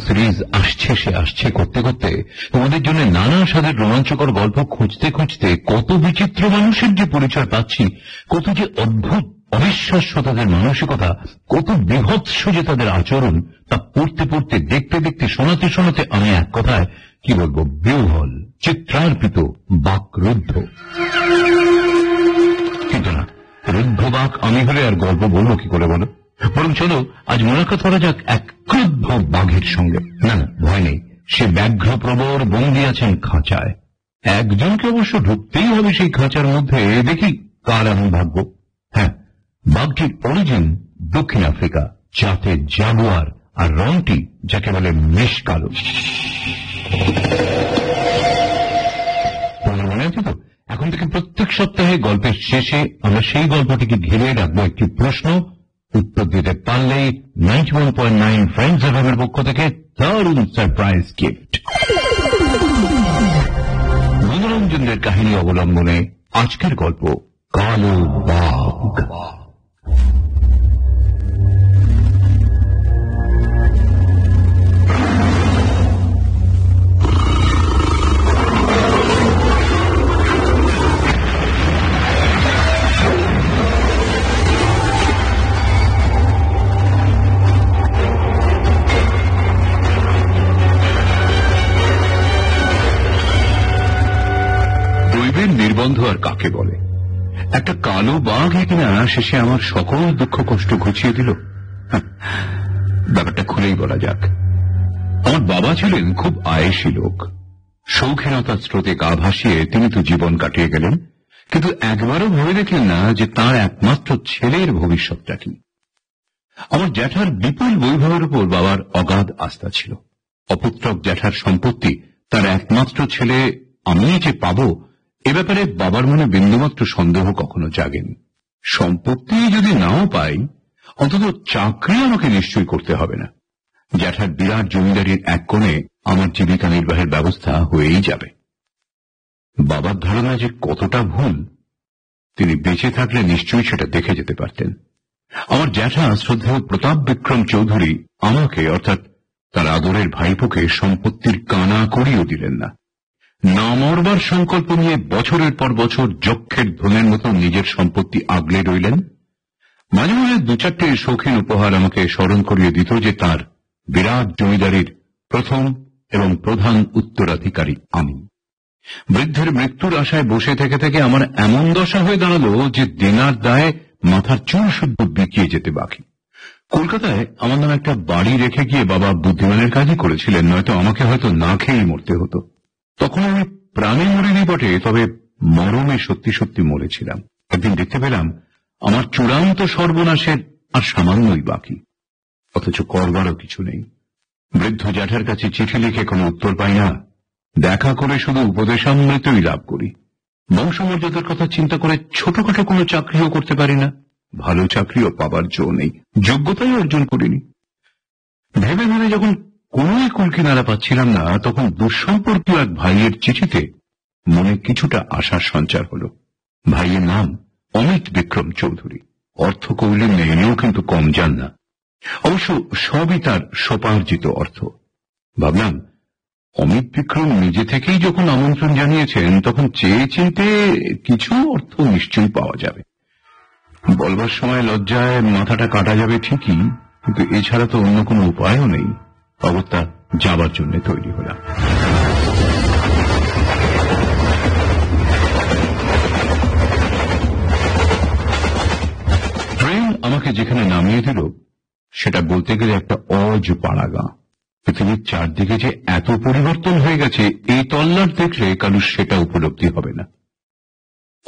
Series আসছে সে আসছে করতে করতে তোমাদের জন্য নানা স্বাদের রোমাঞ্চকর গল্প খুঁজতে খুঁজতে কত বিচিত্র মানুষের যে পরিচয় পাচ্ছি, কত যে অদ্ভুত অবিশ্বাস্য তাদের মানসিকতা, কত বৃহৎস যে তাদের আচরণ, তা পড়তে পড়তে দেখতে দেখতে শোনাতে শোনাতে আমি এক কথায় কি বলবো, বিহ্বল, চিত্রার্পিত, বাকরুদ্ধ। কিন্তু না, রুদ্ধ বাক আমি হলে আর গল্প বলবো কি করে বলো? বরং চলো আজ মোলাকাত করা যাক এক ক্রুদ্ধ বাঘের সঙ্গে। না না, ভয় নেই, সে ব্যাঘ্র প্রবর বন্দী আছেন খাঁচায়। একজনকে অবশ্য ঢুকতেই হবে সেই খাঁচার মধ্যে, দেখি কার এমন ভাগ্য। হ্যাঁ, বাঘটির অরিজিন দক্ষিণ আফ্রিকা, জাতে জাগুয়ার, আর রংটি যাকে বলে মেষ কালো। তোমার মনে আছে তো, এখন থেকে প্রত্যেক সপ্তাহে গল্পের শেষে আমরা সেই গল্পটিকে ঘিরে রাখবো একটি প্রশ্ন। উত্তর দিতে পারলেই 91.9 ফ্রেন্ডস এফএমের পক্ষ থেকে দারুণ সারপ্রাইজ গিফট। মনোরঞ্জনের কাহিনী অবলম্বনে আজকের গল্প কালো বাঘ। নির্বন্ধ আর কাকে বলে? একটা কালো বাঘ কিনা শেষে আমার সকল দুঃখ কষ্ট ঘুচিয়ে দিল। ব্যাপারটা খুলেই বলা যাক। আমার বাবা ছিলেন খুব আয়েশি লোক। শৌখিনতার স্রোতে গা ভাসিয়ে তিনি তো জীবন কাটিয়ে গেলেন, কিন্তু একবারও ভেবে দেখলেন না যে তার একমাত্র ছেলের ভবিষ্যৎটা কি। আমার জ্যাঠার বিপুল বৈভবের উপর বাবার অগাধ আস্থা ছিল। অপুত্রক জ্যাঠার সম্পত্তি তার একমাত্র ছেলে আমি যে পাবো, এ ব্যাপারে বাবার মনে বিন্দুমাত্র সন্দেহ কখনো জাগেনি। সম্পত্তি যদি নাও পাই, অন্তত চাকরি আমাকে নিশ্চয়ই করতে হবে না। জ্যাঠার বিরাট জমিদারির এক কোণে আমার জীবিকা নির্বাহের ব্যবস্থা হয়েই যাবে। বাবার ধারণা যে কতটা ভুল, তিনি বেঁচে থাকলে নিশ্চয়ই সেটা দেখে যেতে পারতেন। আমার জ্যাঠা শ্রদ্ধেয় প্রতাপ বিক্রম চৌধুরী আমাকে, অর্থাৎ তার আদরের ভাইপোকে, সম্পত্তির কানা করিও দিলেন না। না মরবার সংকল্প নিয়ে বছরের পর বছর যক্ষের ধনের মতো নিজের সম্পত্তি আগলে রইলেন। মাঝে মাঝে দু চারটে শৌখিন উপহার আমাকে স্মরণ করিয়ে দিত যে তার বিরাট জমিদারির প্রথম এবং প্রধান উত্তরাধিকারী আমি। বৃদ্ধের মৃত্যুর আশায় বসে থেকে থেকে আমার এমন দশা হয়ে দাঁড়ালো যে দিনার দায়ে মাথার চুল শুদ্ধ বিকিয়ে যেতে বাকি। কলকাতায় আমার নামে একটা বাড়ি রেখে গিয়ে বাবা বুদ্ধিমানের কাজই করেছিলেন, নয়তো আমাকে হয়তো না খেয়েই মরতে হতো। তখন আমি প্রাণে মরিনি বটে, তবে মরমে সত্যি সত্যি মরেছিলাম। একদিন দেখতে পেলাম আমার চূড়ান্ত সর্বনাশের আর সামান্যই বাকি, অথচ করবারও কিছু নেই। বৃদ্ধ জ্যাঠার কাছে চিঠি লিখে কোনো উত্তর পাই না, দেখা করে শুধু উপদেশামৃতই লাভ করি। বংশমর্যাদার কথা চিন্তা করে ছোটখাটো কোনো চাকরিও করতে পারি না, ভালো চাকরিও পাবার জো নেই, যোগ্যতাই অর্জন করিনি। ভেবে ভেবে যখন কোন কুল কিনারা পাচ্ছিলাম না, তখন দুঃসম্পর্কীয় এক ভাইয়ের চিঠিতে মনে কিছুটা আশার সঞ্চার হল। ভাইয়ের নাম অমিত বিক্রম চৌধুরী। অর্থ কৌলিন্যে এনেও কিন্তু কম যান না, অবশ্য সবই তার সোপার্জিত অর্থ। ভাবলাম, অমিত বিক্রম নিজে থেকেই যখন আমন্ত্রণ জানিয়েছেন, তখন চেয়ে চিনতে কিছু অর্থ নিশ্চয়ই পাওয়া যাবে। বলবার সময় লজ্জায় মাথাটা কাটা যাবে ঠিকই, কিন্তু এছাড়া তো অন্য কোনো উপায়ও নেই। অগত্যা যাবার জন্য তৈরি হলাম। ট্রেন আমাকে যেখানে নামিয়ে দিল সেটা বলতে গেলে একটা অজপাড়াগা। পৃথিবীর চারদিকে যে এত পরিবর্তন হয়ে গেছে এই তল্লাট দেখলে কারুর সেটা উপলব্ধি হবে না।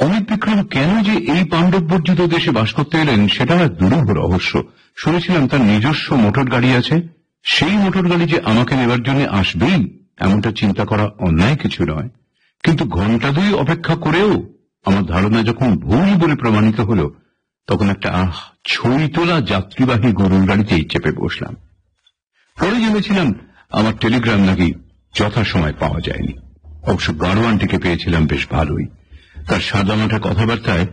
অমিত বিক্রম কেন যে এই পাণ্ডব বর্জিত দেশে বাস করতে এলেন সেটা এক দুরূহ রহস্য। শুনেছিলাম তার নিজস্ব মোটর গাড়ি আছে, সেই মোটর গাড়ি যে আমাকে নেবার জন্য আসবেই এমনটা চিন্তা করা অন্যায় কিছু নয়। কিন্তু ঘন্টা দুই অপেক্ষা করেও আমার ধারণা যখন ভুল বলে প্রমাণিত হল তখন একটা ছই তোলা যাত্রীবাহী গরুর গাড়িতেই চেপে বসলাম। পরে জেনেছিলাম আমার টেলিগ্রাম নাকি যথাসময় পাওয়া যায়নি। অবশ্য গাড়োয়ানটিকে পেয়েছিলাম বেশ ভালোই। তার সাদামাটা কথাবার্তায়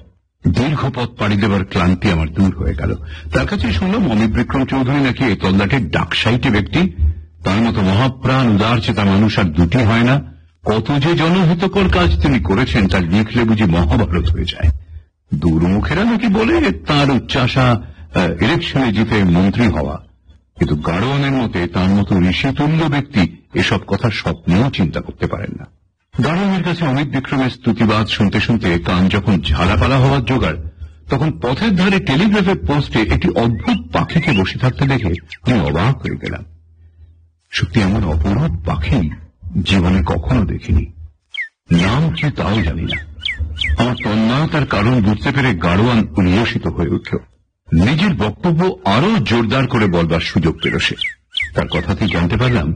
দীর্ঘ পথ পাড়ি দেবার ক্লান্তি আমার দূর হয়ে গেল। তার কাছে শুনলাম অমিত বিক্রম চৌধুরী নাকি এই তল্লাটের ডাকসাইটে ব্যক্তি। তার মতো মহাপ্রাণ উদার চেতা মানুষ আর দুটি হয় না। কত যে জনহিতকর কাজ তিনি করেছেন তা লিখলে বুঝি মহাভারত হয়ে যায়। দুর্মুখেরা নাকি বলে তার উচ্চাশা ইলেকশনে জিতে মন্ত্রী হওয়া, কিন্তু গাড়োয়ানের মতে তার মতো ঋষিতুল্য ব্যক্তি এসব কথা স্বপ্নেও চিন্তা করতে পারেন না। গাড়োয়ানের কাছে অমিত বিক্রমের স্তুতিবাদ শুনতে শুনতে কান যখন ঝালাপালা হওয়ার জোগাড়, তখন পথের ধারে টেলিগ্রাফের পোস্টে একটি অদ্ভুত পাখিকে বসে থাকতে দেখে আমি অবাক হয়ে গেলাম। সত্যি এমন অপরূপ পাখি জীবনে কখনো দেখিনি। নাম কি তাও জানি না। আমার তন্ময়তার কারণ বুঝতে পেরে গাড়োয়ান উল্লসিত হয়ে উঠল। নিজের বক্তব্য আরো জোরদার করে বলবার সুযোগ পেল সে। তার কথাতেই জানতে পারলাম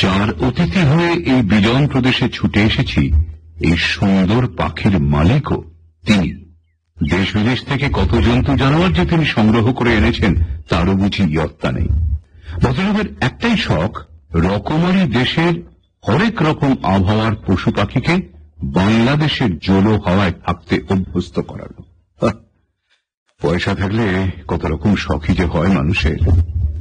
যার অতিথি হয়ে এই বিজন প্রদেশে ছুটে এসেছি এই সুন্দর পাখির মালিকও তিনি। দেশ বিদেশ থেকে কত জন্তু জানোয়ার যে তিনি সংগ্রহ করে এনেছেন তারও বুঝি ইয়ত্তা নেই। ভদ্রলোকের একটাই শখ, রকমারি দেশের হরেক রকম আবহাওয়ার পশু পাখিকে বাংলাদেশের জলো হাওয়ায় থাকতে অভ্যস্ত করানো। পয়সা থাকলে কত রকম শখই যে হয় মানুষের।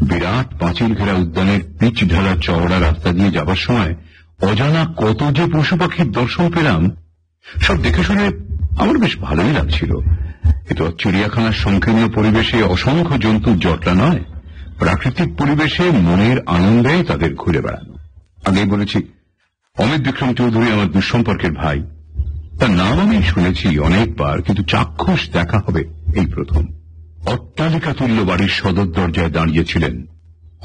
বিরাট পাঁচিল ঘেরা উদ্যানের পিচ ঢালা চওড়া রাস্তা দিয়ে যাবার সময় অজানা কত যে পশু পাখির দর্শন পেলাম, সব দেখে শুনে আমার বেশ ভালোই লাগছিল। এটা চিড়িয়াখানার সংকীর্ণ পরিবেশে অসংখ্য জন্তুর জটলা নয়, প্রাকৃতিক পরিবেশে মনের আনন্দে তাদের ঘুরে বেড়ানো। আগেই বলেছি অমিত বিক্রম চৌধুরী আমার দুঃসম্পর্কের ভাই। তার নাম আমি শুনেছি অনেকবার, কিন্তু চাক্ষুষ দেখা হবে এই প্রথম। অট্টালিকা তুল্য বাড়ির সদর দরজায় দাঁড়িয়েছিলেন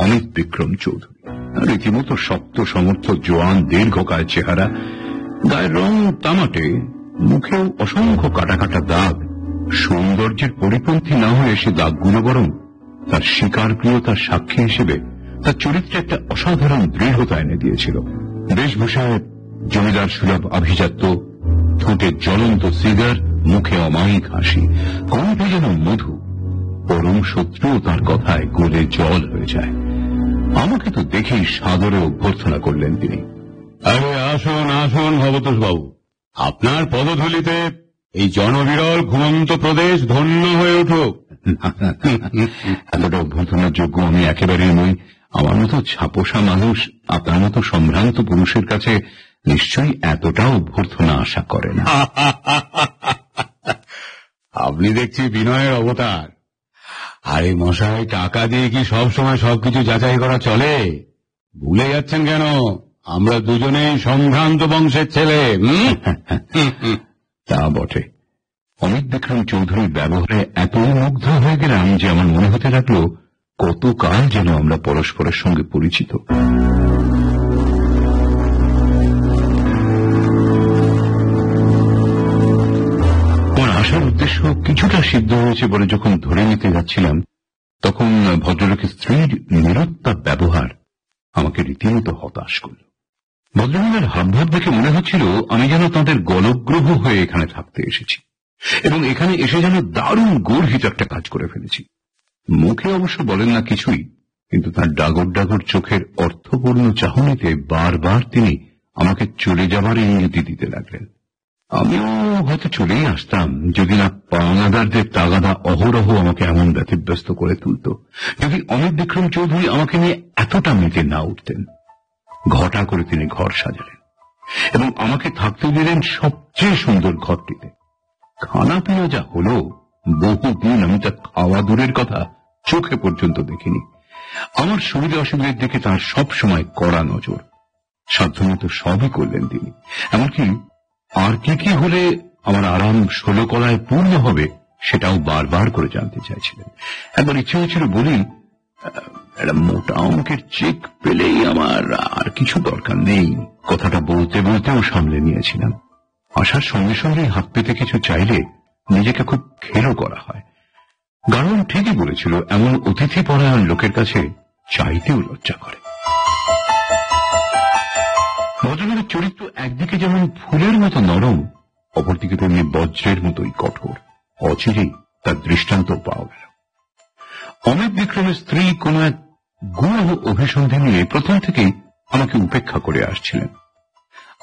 অমিত বিক্রম চৌধুরী। রীতিমতো শক্ত সমর্থ জোয়ান দীর্ঘকায় চেহারা, গায়ের রং তামাটে, মুখেও অসংখ্য কাটা কাটা দাগ। সৌন্দর্যের পরিপন্থী না হয়ে সে দাগগুলো বরং তার শিকার প্রিয়তার সাক্ষী হিসেবে তার চরিত্রে একটা অসাধারণ দৃঢ়তা এনে দিয়েছিল। বেশভূষায় জমিদার সুলভ আভিজাত্য, ঠোঁটে জ্বলন্ত সিগার, মুখে অমায়িক হাসি, কণ্ঠে যেন মধু। পরম শত্রু তার কথায় গলে জল হয়ে যায়। আমাকে তো দেখেই সাদরে অভ্যর্থনা করলেন তিনি। আরে আসুন আসুন ভবতোষ বাবু, আপনার পদধূলিতে এই জনবিরল ঘুমন্ত প্রদেশ ধন্য হয়ে উঠুক। এতটা অভ্যর্থনার যোগ্য আমি একেবারেই নই। আমার মতো ছাপোষা মানুষ আপনার মতো সম্ভ্রান্ত পুরুষের কাছে নিশ্চয়ই এতটা অভ্যর্থনা আশা করে না। আপনি দেখছি বিনয়ের অবতার। আরে মশাই, টাকা দিয়ে কি সব সময় সবকিছু যাচাই করা চলে? ভুলে যাচ্ছেন কেন আমরা দুজনেই সম্ভ্রান্ত বংশের ছেলে। তা বটে। অমিত বিক্রম চৌধুরীর ব্যবহারে এতই মুগ্ধ হয়ে গেলাম যে আমার মনে হতে লাগলো কতকাল যেন আমরা পরস্পরের সঙ্গে পরিচিত। আমার আসার উদ্দেশ্য কিছুটা সিদ্ধ হয়েছে বলে যখন ধরে নিতে যাচ্ছিলাম তখন ভদ্রলোকের স্ত্রীর নিরুত্তাপ ব্যবহার আমাকে রীতিমতো হতাশ করল। ভদ্রমহিলার হাবভাব দেখে মনে হচ্ছিল আমি যেন তাঁদের গলগ্রহ হয়ে এখানে থাকতে এসেছি এবং এখানে এসে যেন দারুণ গর্হিত একটা কাজ করে ফেলেছি। মুখে অবশ্য বলেন না কিছুই, কিন্তু তার ডাগর ডাগর চোখের অর্থপূর্ণ চাহনিতে বারবার তিনি আমাকে চলে যাবার ইঙ্গিত দিতে লাগলেন। আমিও হয়তো চলেই আসতাম যদি না পাওনাদারদের তাগাদা অহরহ আমাকে এমন ব্যতিব্যস্ত করে তুলত, যদি অমিত বিক্রম চৌধুরী আমাকে নিয়ে এতটা মেতে না উঠতেন। ঘটা করে তিনি ঘর সাজালেন এবং আমাকে থাকতে দিলেন সবচেয়ে সুন্দর ঘরটিতে। খানা পিনা যা হলো, বহুদিন আমি তা খাওয়া দূরের কথা চোখে পর্যন্ত দেখিনি। আমার শরীরে অসুবিধার দিকে তাঁর সবসময় কড়া নজর। সাধ্যমতো সবই করলেন তিনি। এমনকি আর কি কি হলে আমার আরাম 16 কলায় পূর্ণ হবে সেটাও বারবার করে জানতে চাইছিলেন। একবার ইচ্ছে হয়েছিল বলি, একটা মোটা অঙ্কের চেক পেলেই আমার আর কিছু দরকার নেই। কথাটা বলতে বলতেও সামলে নিয়েছিলাম। আসার সঙ্গে সঙ্গে হাত পেতে কিছু চাইলে নিজেকে খুব খেলো করা হয়। গাড়ন ঠিকই বলেছিল, এমন অতিথি পরায়ণ লোকের কাছে চাইতেও লজ্জা করে। ভদ্রলোকের চরিত্র একদিকে যেমন ফুলের মতো নরম, অপরদিকে তেমনি বজ্রের মতোই কঠোর। অচিরেই তার দৃষ্টান্ত পাওয়া গেল। অমিত বিক্রমের স্ত্রী কোন এক গুণ অভিসন্ধি নিয়ে প্রথম থেকেই আমাকে উপেক্ষা করে আসছিলেন।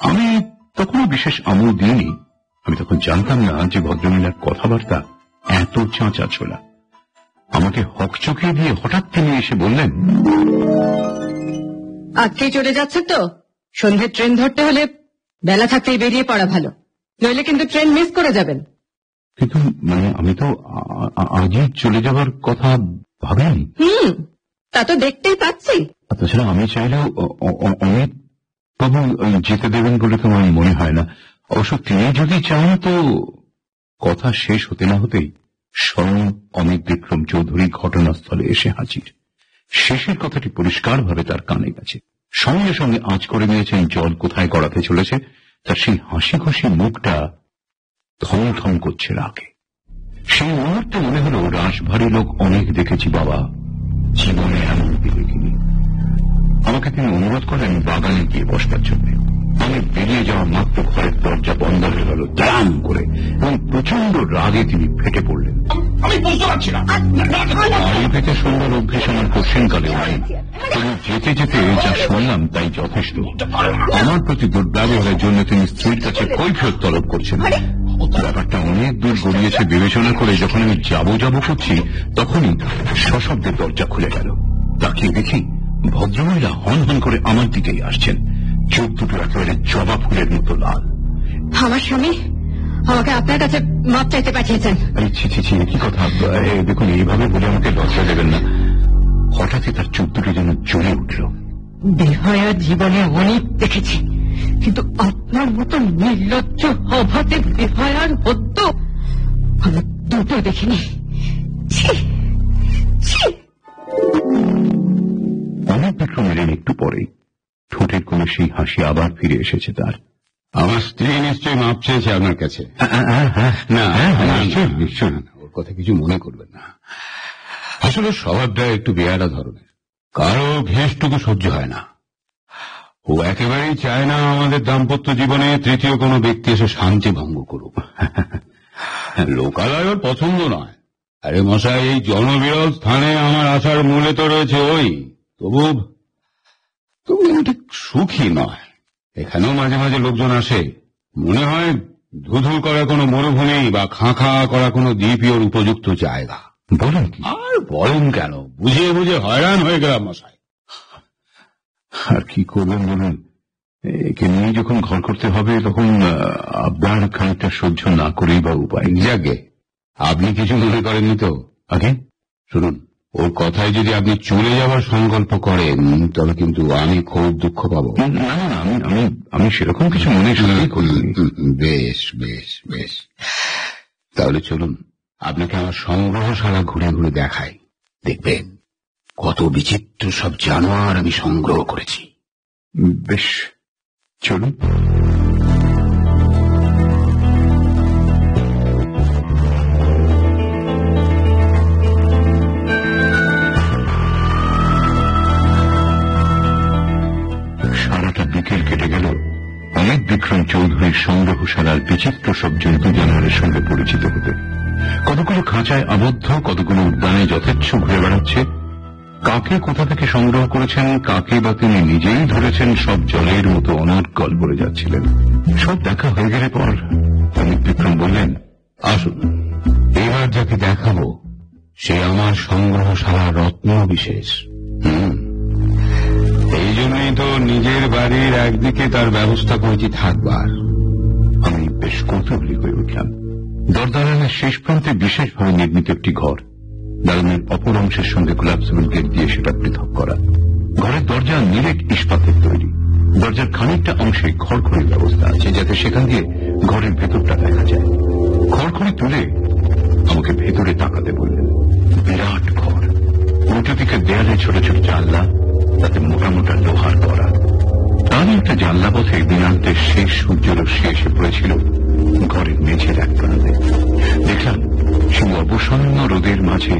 আমি তখনও বিশেষ আমল দিইনি। আমি তখন জানতাম না যে ভদ্রমহিলার কথাবার্তা এত চাঁচা ছোলা। আমাকে হকচকিয়ে দিয়ে হঠাৎ তিনি এসে বললেন, আজকেই চলে যাচ্ছে তো, সন্ধ্যে ট্রেন ধরতে হলে বেলা থাকতেই বেরিয়ে পড়া ভালো, নইলে কিন্তু ট্রেন মিস করে যাবেন। কিন্তু আমি তো আজই চলে যাওয়ার কথা ভাবিনি। তা তো দেখতেই পাচ্ছি। তাছাড়া আমি চাইলেও অমিত বাবু যেতে দেবেন বলে তো আমার মনে হয় না। অবশ্য তিনি যদি চান তো। কথা শেষ হতে না হতেই স্বয়ং অমিত বিক্রম চৌধুরী ঘটনাস্থলে এসে হাজির। শেষের কথাটি পরিষ্কারভাবে তার কানে গেছে। সঙ্গে সঙ্গে আঁচ করে নিয়েছেন জল কোথায় গড়াতে চলেছে। তার সেই হাসি খুশি মুখটা থমথম করছে রাগে। সেই মুহূর্তে মনে হলো রাশভারী লোক অনেক দেখেছি বাবা, জীবনে এমনটি দেখিনি। আমাকে তিনি অনুরোধ করেন বাগানে গিয়ে বসবার জন্য। আমি বেরিয়ে যাওয়া মাত্র ঘরের দরজা বন্ধ হয়ে গেল দাম করে, এবং প্রচন্ড রাগে তিনি ফেটে পড়লেন। আমি বুঝতে পারছি না, বাড়ি থেকে সুন্দর অভ্যেস আমার কোশ্চেনকালে নাই। তবু যেতে যেতে যা শুনলাম তাই যথেষ্ট। আমার প্রতি দুর্ব্যবহারের জন্য তিনি স্ত্রীর কাছে কৈফিয়ত তলব করছেন। ব্যাপারটা অনেক দূর গড়িয়েছে বিবেচনা করে যখন আমি যাব করছি, তখনই সশব্দে দরজা খুলে গেল। তাকিয়ে দেখি ভদ্রমহিলা হন হন করে আমার দিকেই আসছেন। চোখ দুটো একেবারে জবা ফুলের মতো লাল। আমার স্বামী আমাকে আপনার কাছে মাপ চাইতে পাঠিয়েছেন। আরে ছি, কি কথা! দেখুন, এইভাবে বলে আমাকে লজ্জা দেবেন না। হঠাৎই তার চোখ দুটো যেন জ্বলে উঠল। বেহায়া জীবনে অনেক দেখেছি, কিন্তু আপনার মতো নির্লজ্জ অভাতে বেহায়ার হতো আমি দুটো দেখিনি। অনেক বিক্রম এলেন একটু পরেই। ঠোঁটের কোন সেই হাসি আবার ফিরে এসেছে তার। আমার স্ত্রী নিশ্চয়ই মাপ চেয়েছে আপনার কাছে। নিশ্চয় ওর কথা কিছু মনে করবেন না। আসলে স্বভাবটা একটু বেয়ারা ধরনের, কারো ঘেঁষটুকু সহ্য হয় না। ও একেবারেই চায় না আমাদের দাম্পত্য জীবনে তৃতীয় কোনো ব্যক্তি এসে শান্তি ভঙ্গ করুক। লোকালয় ওর পছন্দ নয়। আরে মশাই, এই জনবিরল স্থানে আমার আসার মূলে তো রয়েছে ওই। তবু ঠিক সুখী নয়। এখানেও মাঝে মাঝে লোকজন আসে, মনে হয় ধুধু করা কোনো মরুভূমি বা খাঁ করা কোনো দ্বীপীয় উপযুক্ত জায়গা। বলেন? আর বলেন কেন, বুঝিয়ে বুঝে হয়রান হয়ে গেলাম মশাই। আর কি করবেন বলুন? একে নিয়ে যখন ঘর করতে হবে তখন আপনার খানিকটা সহ্য না করেই বা উপায়। যাকে আপনি কিছু মনে করেননি তো? আগে শুনুন, ওর কথায় যদি আপনি চলে যাওয়ার সংকল্প করেন তবে কিন্তু আমি খুব দুঃখ পাবো। না, আমি সেরকম কিছু মনে করিনি। বেশ বেশ বেশ, তাহলে চলুন আপনাকে আমার সংগ্রহশালা ঘুরে ঘুরে দেখাই। দেখবেন কত বিচিত্র সব জানোয়ার আমি সংগ্রহ করেছি। বেশ, চলুন। সারাটা বিকেল কেটে গেল অমিত বিক্রম চৌধুরীর সংগ্রহশালার বিচিত্র সব জন্তু জানোয়ারের সঙ্গে পরিচিত হতে। কতগুলো খাঁচায় আবদ্ধ, কতগুলো উদ্যানে যথেচ্ছ ঘুরে বেড়াচ্ছে। কাকে কোথা থেকে সংগ্রহ করেছেন, কাকে বা তিনি নিজেই ধরেছেন, সব জলের মতো অনর্গল বলে যাচ্ছিলেন। সব দেখা হয়ে গেলে পর অমিত বিক্রম বললেন, আসুন, এবার যাকে দেখাবো সে আমার সংগ্রহশালার রত্ন বিশেষ। এই জন্যই তো নিজের বাড়ির একদিকে তার ব্যবস্থা করেছি থাকবার। আমি বেশ কৌতূহলী হয়ে উঠলাম। দরদালানের শেষ প্রান্তে বিশেষভাবে নির্মিত একটি ঘর। দালানের অপর অংশের সঙ্গে কোলাপসিবল গেট দিয়ে সেটা পৃথক করা। ঘরের দরজা নিরেট ইস্পাতের তৈরি। দরজার খানিকটা অংশে খড়খড়ির ব্যবস্থা আছে, যাতে সেখান দিয়ে ঘরের ভেতরটা দেখা যায়। খড়খড়ি তুলে আমাকে ভেতরে তাকাতে বললেন। বিরাট ঘর, উল্টো দিকে দেয়ালে ছোট ছোট জানলা, তাতে মোটা মোটা লোহার করা। তারই একটা জানলা পথে দিনান্তের শেষ সূর্যরশ্মি এসে পড়েছিল ঘরের মেঝের এক প্রান্তে। দেখলাম সেই অবসন্ন রোদের মাঝে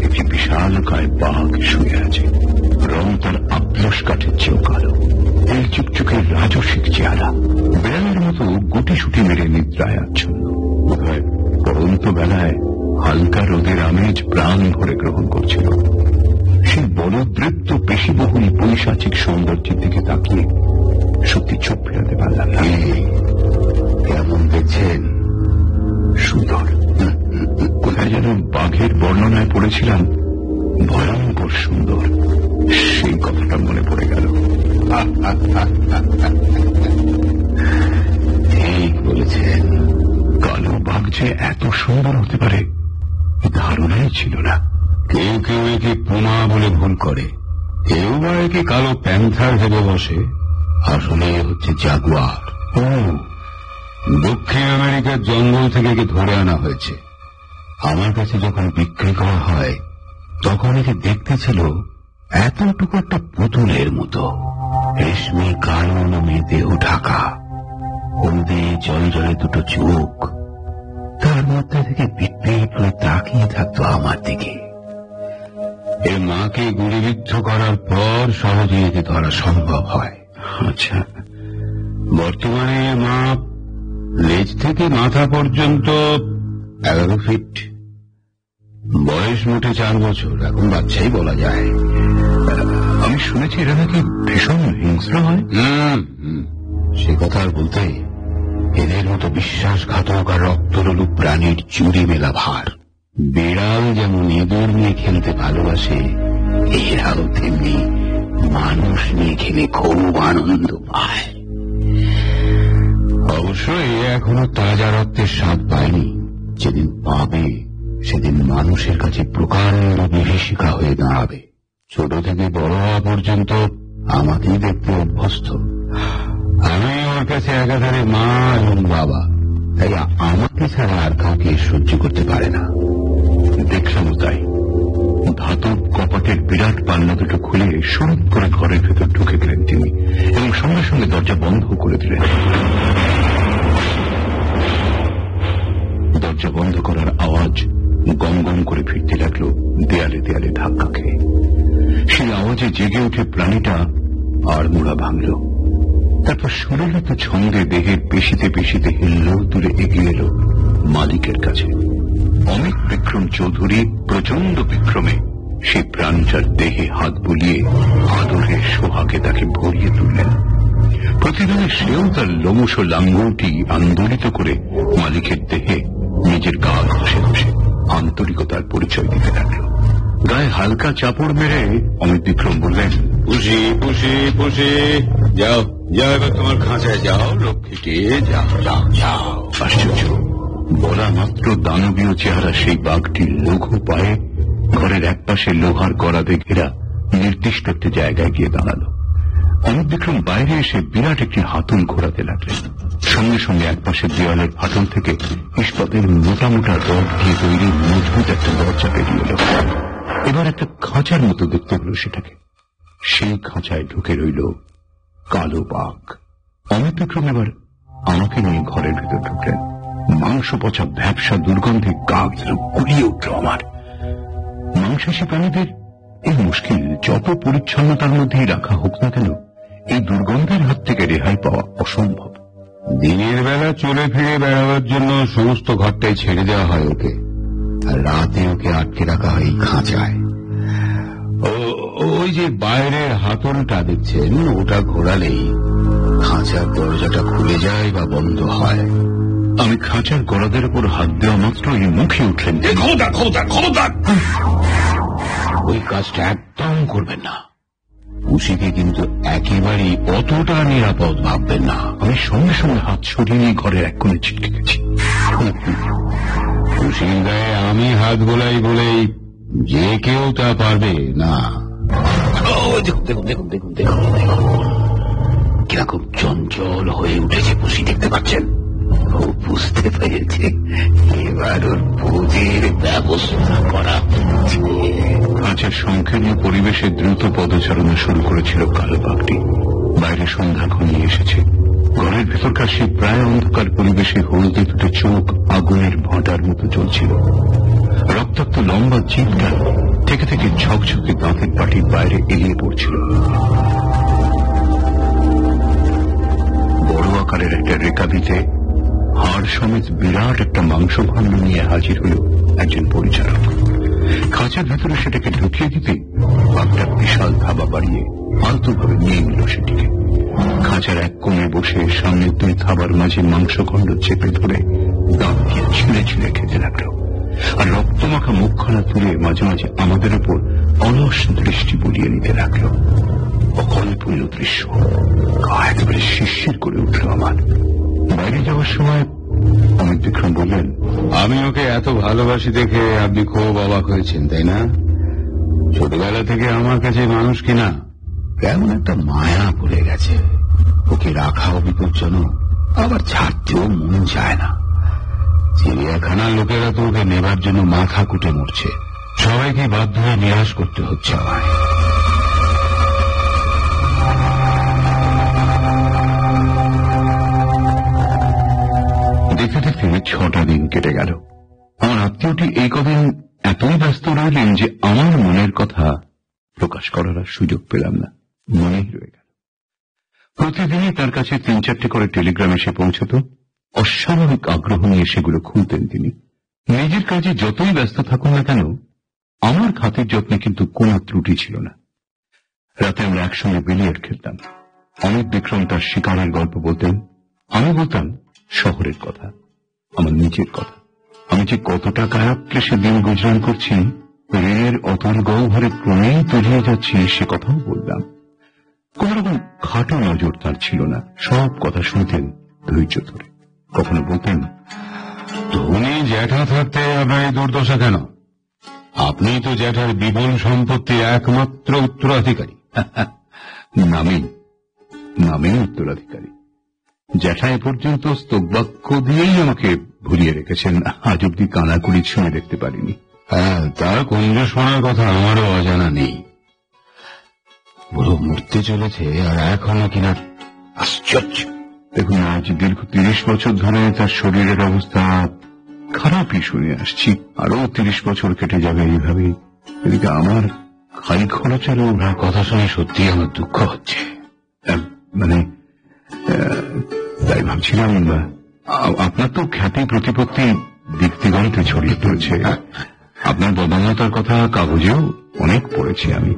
একটি বিশাল কায় বাঘ শুয়ে আছে। রং তার আপ্লস কাঠের চেয়েও কালো, তেল চুকচুকে রাজসিক চেহারা, বেড়ালের মতো গুটি সুটি মেরে নিদ্রায় আচ্ছন্ন। বোধহয় পরন্ত বেলায় হালকা রোদের আমেজ প্রাণ ভরে গ্রহণ করছিল। সেই বলদৃপ্ত পেশিবহুল পৈশাচিক সৌন্দর্যের দিকে তাকিয়ে সত্যি চোখ ফেরাতে পারলাম না। কেমন দেখছেন? সুন্দর। কোথায় যেন বাঘের বর্ণনায় পড়েছিলাম ভয়ঙ্কর সুন্দর, সেই কথাটা মনে পড়ে গেল। ঠিক বলেছেন, কালো বাঘ যে এত সুন্দর হতে পারে ধারণাই ছিল না। কেউ কেউ একে পুমা বলে ভুল করে, কেউ বা একে কালো প্যান্থার ভেবে বসে। আসলে হচ্ছে জাগুয়ার। ও, দক্ষিণ আমেরিকার জঙ্গল থেকে একে ধরে আনা হয়েছে। আমার কাছে যখন বিক্রি করা হয় তখন একে দেখতে ছিল এতটুকু একটা পুতুলের মতো, রেশমি কালো নামে দেহ ঢাকা, হলদে জল জলে দুটো চোখ, তার মধ্যে থেকে বিট্রিট করে তাকিয়ে থাকতো আমার দিকে। এর মাকে গুলিবিদ্ধ করার পর সহজে একে ধরা সম্ভব হয়। আচ্ছা, বর্তমানে এর মা লেজ থেকে মাথা পর্যন্ত 11 ফিট, বয়স মোটে 4 বছর, এখন বাচ্চাই বলা যায়। আমি শুনেছি এরা নাকি ভীষণ হিংস্র হয়। সে কথা আর বলতে, এদের মতো বিশ্বাসঘাতক আর রক্তরলু প্রাণীর চুরি মেলা ভার। বিড়াল যেমন ইঁদুর নিয়ে খেলতে ভালোবাসে, এরাও তেমনি মানুষ নিয়ে খেলে খুব আনন্দ পায়। অবশ্যই এখনো তাজা রক্তের স্বাদ পায়নি। যেদিন পাবে সেদিন মানুষের কাছে প্রকাণ্ড বিভীষিকা হয়ে দাঁড়াবে। ছোট থেকে বড় হওয়া পর্যন্ত আমাকেই দেখতে অভ্যস্ত। আমি ওর কাছে একাধারে মা এবং বাবা, তাই আমাকে ছাড়া আর কাউকে সহ্য করতে পারে না। দেখলাম তাই। ধাতব কপাটের বিরাট পাল্লা দুটো খুলে সুরুপ করে ঘরের ভেতর ঢুকে গেলেন তিনি, এবং সঙ্গে সঙ্গে দরজা বন্ধ করে দিলেন। দরজা বন্ধ করার আওয়াজ গম গম করে ফিরতে লাগলো দেয়ালে দেয়ালে ধাক্কা খেয়ে। সেই আওয়াজে জেগে উঠে প্রাণীটা আর মোড়া ভাঙল। তারপর সুরলিত ছন্দে দেহের পেশিতে পেশিতে হিলল, দূরে এগিয়ে এলো মালিকের কাছে। অমিত বিক্রম চৌধুরী প্রচন্ড বিক্রমে সেই প্রাণীটার দেহে হাত বুলিয়ে আদরে সোহাগে তাকে ভরিয়ে তুললেন। প্রতিদিনে সেও তার লোমশ লাঙ্গলটি আন্দোলিত করে মালিকের দেহে নিজের গা ঘষে ঘষে আন্তরিকতার পরিচয় দিতে লাগল। গায়ে হালকা চাপড় মেরে অমিত বিক্রম বললেন, পুষি পুষি পুষি, যাও যাও, এবার তোমার খাঁচায় যাও, লক্ষ্মীটি যাও যাও যাও। আশ্চর্য, বলা মাত্র দানবীয় চেহারা সেই বাঘটি লঘু পায়ে ঘরের একপাশে লোহার গড়াতে ঘেরা নির্দিষ্ট একটি জায়গায় গিয়ে দাঁড়ালো। অমিত বিক্রম বাইরে এসে বিরাট একটি হাতুল ঘোরাতে লাগলেন। সঙ্গে সঙ্গে একপাশে দেওয়ালের ফাটল থেকে ইস্পাতের মোটা মোটা রড দিয়ে তৈরি মজবুত একটা দরজা বেরিয়ে এলো। এবার একটা খাঁচার মতো দেখতে হলো সেটাকে। সেই খাঁচায় ঢুকে রইল কালো বাঘ। অমিত বিক্রম এবার আমাকে নিয়ে ঘরের ভেতর ঢুকলেন। মাংস পচা ভ্যাপসা দুর্গন্ধে গা যেন গুলিয়ে উঠল আমার। মাংসাশী প্রাণীদের এই মুশকিল যত পরিচ্ছন্নতার মধ্যেই রাখা হোক না কেন, এই দুর্গন্ধের হাত থেকে রেহাই পাওয়া অসম্ভব। দিনের বেলা চলে ফিরে বেড়াবার জন্য সমস্ত ঘরটাই ছেড়ে দেওয়া হয় ওকে, আর রাতে ওকে আটকে রাখা হয় এই খাঁচায়। ওই যে বাইরের হাতলটা দেখছেন, ওটা ঘোরালেই খাঁচার দরজাটা খুলে যায় বা বন্ধ হয়। আমি খাঁচার গড়াদের উপর হাত দেওয়া মাত্র এই মুখে উঠলেন, খবরদার, ওই কাজটা একদম করবেন না। পুষিকে কিন্তু একেবারেই অতটা নিরাপদ ভাববেন না। আমি সঙ্গে সঙ্গে হাত সরিয়ে নিয়ে ঘরের এক কোণে ছিটকে গেছি। পুষির গায়ে আমি হাত বোলাই বলেই যে কেউ তা পারবে না। দেখুন দেখুন দেখুন দেখুন দেখুন দেখুন কিরকম চঞ্চল হয়ে উঠেছে পুষি, দেখতে পাচ্ছেন? ও বুঝতে পেরেছে এবার ওর ভোজের ব্যবস্থা করা হচ্ছে। খাঁচার সংকীর্ণ পরিবেশে দ্রুত পদচারণা শুরু করেছিল কালো বাঘটি। বাইরে সন্ধ্যা ঘনিয়ে এসেছে। ঘরের ভেতরকার সেই প্রায় অন্ধকার পরিবেশে হলদে দুটো চোখ আগুনের ভাঁটার মতো জ্বলছিল। রক্তাক্ত লম্বা জিভটা থেকে থেকে ঝকঝকে দাঁতের পাটির বাইরে এগিয়ে পড়ছিল। বড় আকারের একটা রেকাবিতে হাড় সমেত বিরাট একটা মাংস ভাণ্ড নিয়ে হাজির হল একজন পরিচারক। খাঁচার ভেতরে সেটাকে ঢুকিয়ে দিতে বাঘটা বিশাল থাবা বাড়িয়ে আলতোভাবে নিয়ে নিল সেটিকে। খাঁচার এক কোণে বসে সামনের দুই থাবার মাঝে মাংসখণ্ড চেপে ধরে দাঁত দিয়ে ছিঁড়ে ছিঁড়ে খেতে লাগলো। আর রক্তমাখা মুখখানা তুলে মাঝে মাঝে আমাদের উপর অলস দৃষ্টি বুলিয়ে নিতে লাগলো। অকল্পনীয় দৃশ্য, গা একেবারে শিরশির করে উঠল আমার। বাইরে যাওয়ার সময় অমিত বিক্রম বললেন, আমি ওকে এত ভালোবাসি দেখে আপনি খুব অবাক হয়েছেন, তাই না? ছোটবেলা থেকে আমার কাছে মানুষ কিনা কেমন একটা মায়া পড়ে গেছে। ওকে রাখাও বিপজ্জনক, আবার ছাড়তেও মন চায় না। চিড়িয়াখানার লোকেরা তো ওকে নেবার জন্য মাথা কুটে মরছে। সবাইকে বাধ্য হয়ে নিরাশ করতে হচ্ছে আমায়। দেখতে দেখতে 6টা দিন কেটে গেল। আমার আত্মীয়টি এই কদিন এতই ব্যস্ত রইলেন যে আমার মনের কথা প্রকাশ করার আর সুযোগ পেলাম না, মনেই রয়ে গেল। প্রতিদিনই তার কাছে 3-4টে করে টেলিগ্রাম এসে পৌঁছত। অস্বাভাবিক আগ্রহ নিয়ে সেগুলো খুলতেন তিনি। নিজের কাজে যতই ব্যস্ত থাকুন না কেন, আমার খাতির যত্নে কিন্তু কোনো ত্রুটি ছিল না। রাতে আমরা একসঙ্গে বিলিয়ার্ড খেলতাম। অমিত বিক্রম তার শিকারের গল্প বলতেন, আমি বলতাম শহরের কথা, আমার নিজের কথা। আমি যে কতটা কায়াপ ক্লেশে দিন গুজরান করছি, রেলের অতল গহ্বরে ক্রমেই তলিয়ে যাচ্ছি, সে কথাও বললাম। কোন রকম খাটো নজর তার ছিল না, সব কথা শুনতেন ধৈর্য ধরে। কখনো বলতেন, ধনী জ্যাঠা থাকতে আপনার এই দুর্দশা কেন? আপনি তো জ্যাঠার বিপুল সম্পত্তির একমাত্র উত্তরাধিকারী। নামেই উত্তরাধিকারী। জ্যাঠা এ পর্যন্ত স্তববাক্য দিয়েই আমাকে ভুলিয়ে রেখেছেন, আজ অব্দি কানাকুড়ি ছুঁয়ে দেখতে পারিনি। হ্যাঁ, তার কুঞ্জ শোনার কথা আমারও অজানা নেই। বুড়ো মরতে চলেছে আর এখনো কিনা আশ্চর্য। দেখুন, আজ দীর্ঘ 30 বছর ধরে তার শরীরের অবস্থা খারাপই শুনে আসছি। আরো 30 বছর কেটে যাবে এইভাবেই। এদিকে আমার খাই খরচেরও কথা শুনে সত্যি আমার দুঃখ হচ্ছে। তাই ভাবছিলাম, আপনার তো খ্যাতি প্রতিপত্তি দিক দিগন্তে ছড়িয়ে পড়েছে। আপনার বদান্যতার কথা কাগজেও অনেক পড়েছি আমি।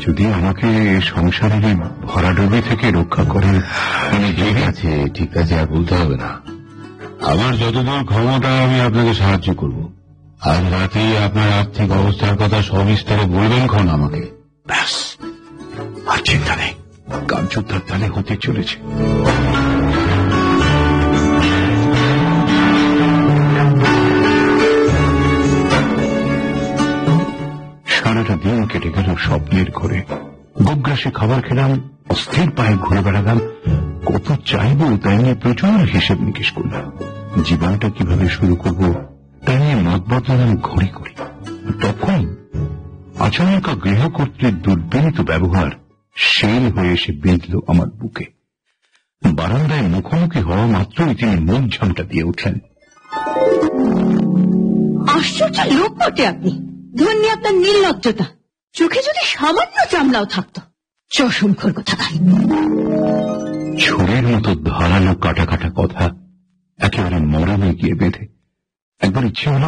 যদি আমাকে সংসারের ভরাডুবি থেকে রক্ষা করেন। ঠিক আছে, আর বলতে হবে না। আমার যতদূর ক্ষমতা আমি আপনাকে সাহায্য করব। আজ রাতেই আপনার আর্থিক অবস্থার কথা সবিস্তারে বলবেন খন আমাকে। ব্যাস, আর চিন্তা নেই, কার্যোদ্ধার তালে হতে চলেছে। সারাটা দিন কেটে গেল স্বপ্নের ঘরে। গোগ্রাসে খাবার খেলাম, অস্থির পায়ে ঘুরে বেড়ালাম। কত চাইব তাই নিয়ে প্রচুর হিসেব নিকেশ করলাম। জীবনটা কিভাবে শুরু করব তাই নিয়ে মত বদলাম ঘড়ি করি। তখন আচমকা গৃহকর্ত্রীর দুর্বিনীত ব্যবহার শেল হয়ে এসে বেঁধল আমার বুকে। বারান্দায় মুখোমুখি হওয়া মাত্রই তিনি মুখ ঝামটা দিয়ে উঠলেন। আশ্চর্য লোক বটে আপনি। ধন্যী আপনার নির্লজ্জতা। চোখে যদি সামান্য চামড়াও থাকতো। চশমখোর কোথাকার। ছুরির মতো ধারালো কাটা কাটা কথা একেবারে মরণে গিয়ে বেঁধে। একবার ইচ্ছে হল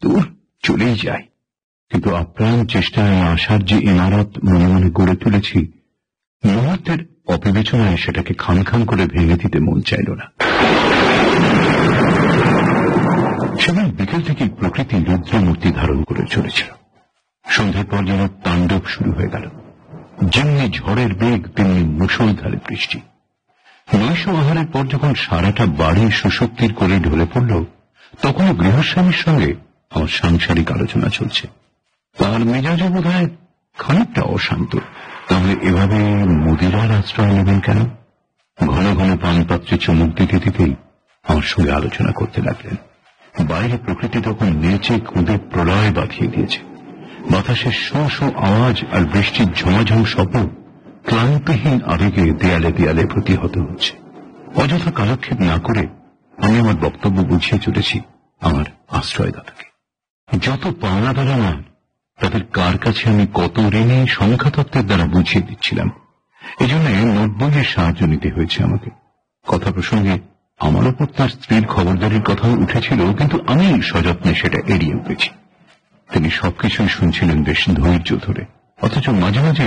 দূর চলেই যায়, কিন্তু আপ্রাণ চেষ্টায় আশার যে ইমারত মনে মনে গড়ে তুলেছি, মুহূর্তের অবিবেচনায় সেটাকে খান খান করে ভেঙে দিতে মন চাইল না। সেদিন বিকেল থেকে প্রকৃতি রুদ্রমূর্তি ধারণ করে চলেছিল। সন্ধ্যার পর যেন তাণ্ডব শুরু হয়ে গেল। যেমনি ঝড়ের বেগ তেমনি মুষলধারে বৃষ্টি। নৈশ আহারের পর যখন সারাটা বাড়ি সুশক্তির করে ঢলে পড়ল, তখনও গৃহস্বামীর সঙ্গে আমার সাংসারিক আলোচনা চলছে। তার মেজাজে বোধ হয় খানিকটা অশান্ত। তাহলে এভাবে মদিরার আশ্রয় নেবেন কেন? ঘন ঘন পানপাত্রে চমক দিতে দিতেই আমার সঙ্গে আলোচনা করতে লাগলেন। বাইরে প্রকৃতি তখন নেচে খুঁদে প্রলয় বাঁধিয়ে দিয়েছে। বাতাসের শো শো আওয়াজ আর বৃষ্টির ঝমাঝম শব্দ ক্লান্তিহীন আবেগে দেয়ালে দেয়ালে প্রতিহত হচ্ছে। অযথা কালক্ষেপ না করে আমি আমার বক্তব্য বুঝিয়ে চলেছি আমার আশ্রয়দাতাকে। যত পাওনাদারা নয়, তাদের কার কাছে আমি কত ঋণী সংখ্যাতত্ত্বের দ্বারা বুঝিয়ে দিচ্ছিলাম। এজন্য নোটবইয়ের সাহায্য নিতে হয়েছে আমাকে। কথা প্রসঙ্গে আমার ওপর তার স্ত্রীর খবরদারির কথাও উঠেছিল, কিন্তু আমি সযত্নে সেটা এড়িয়ে উঠেছি। তিনি সবকিছুই শুনছিলেন বেশ ধৈর্য ধরে, অথচ মাঝে মাঝে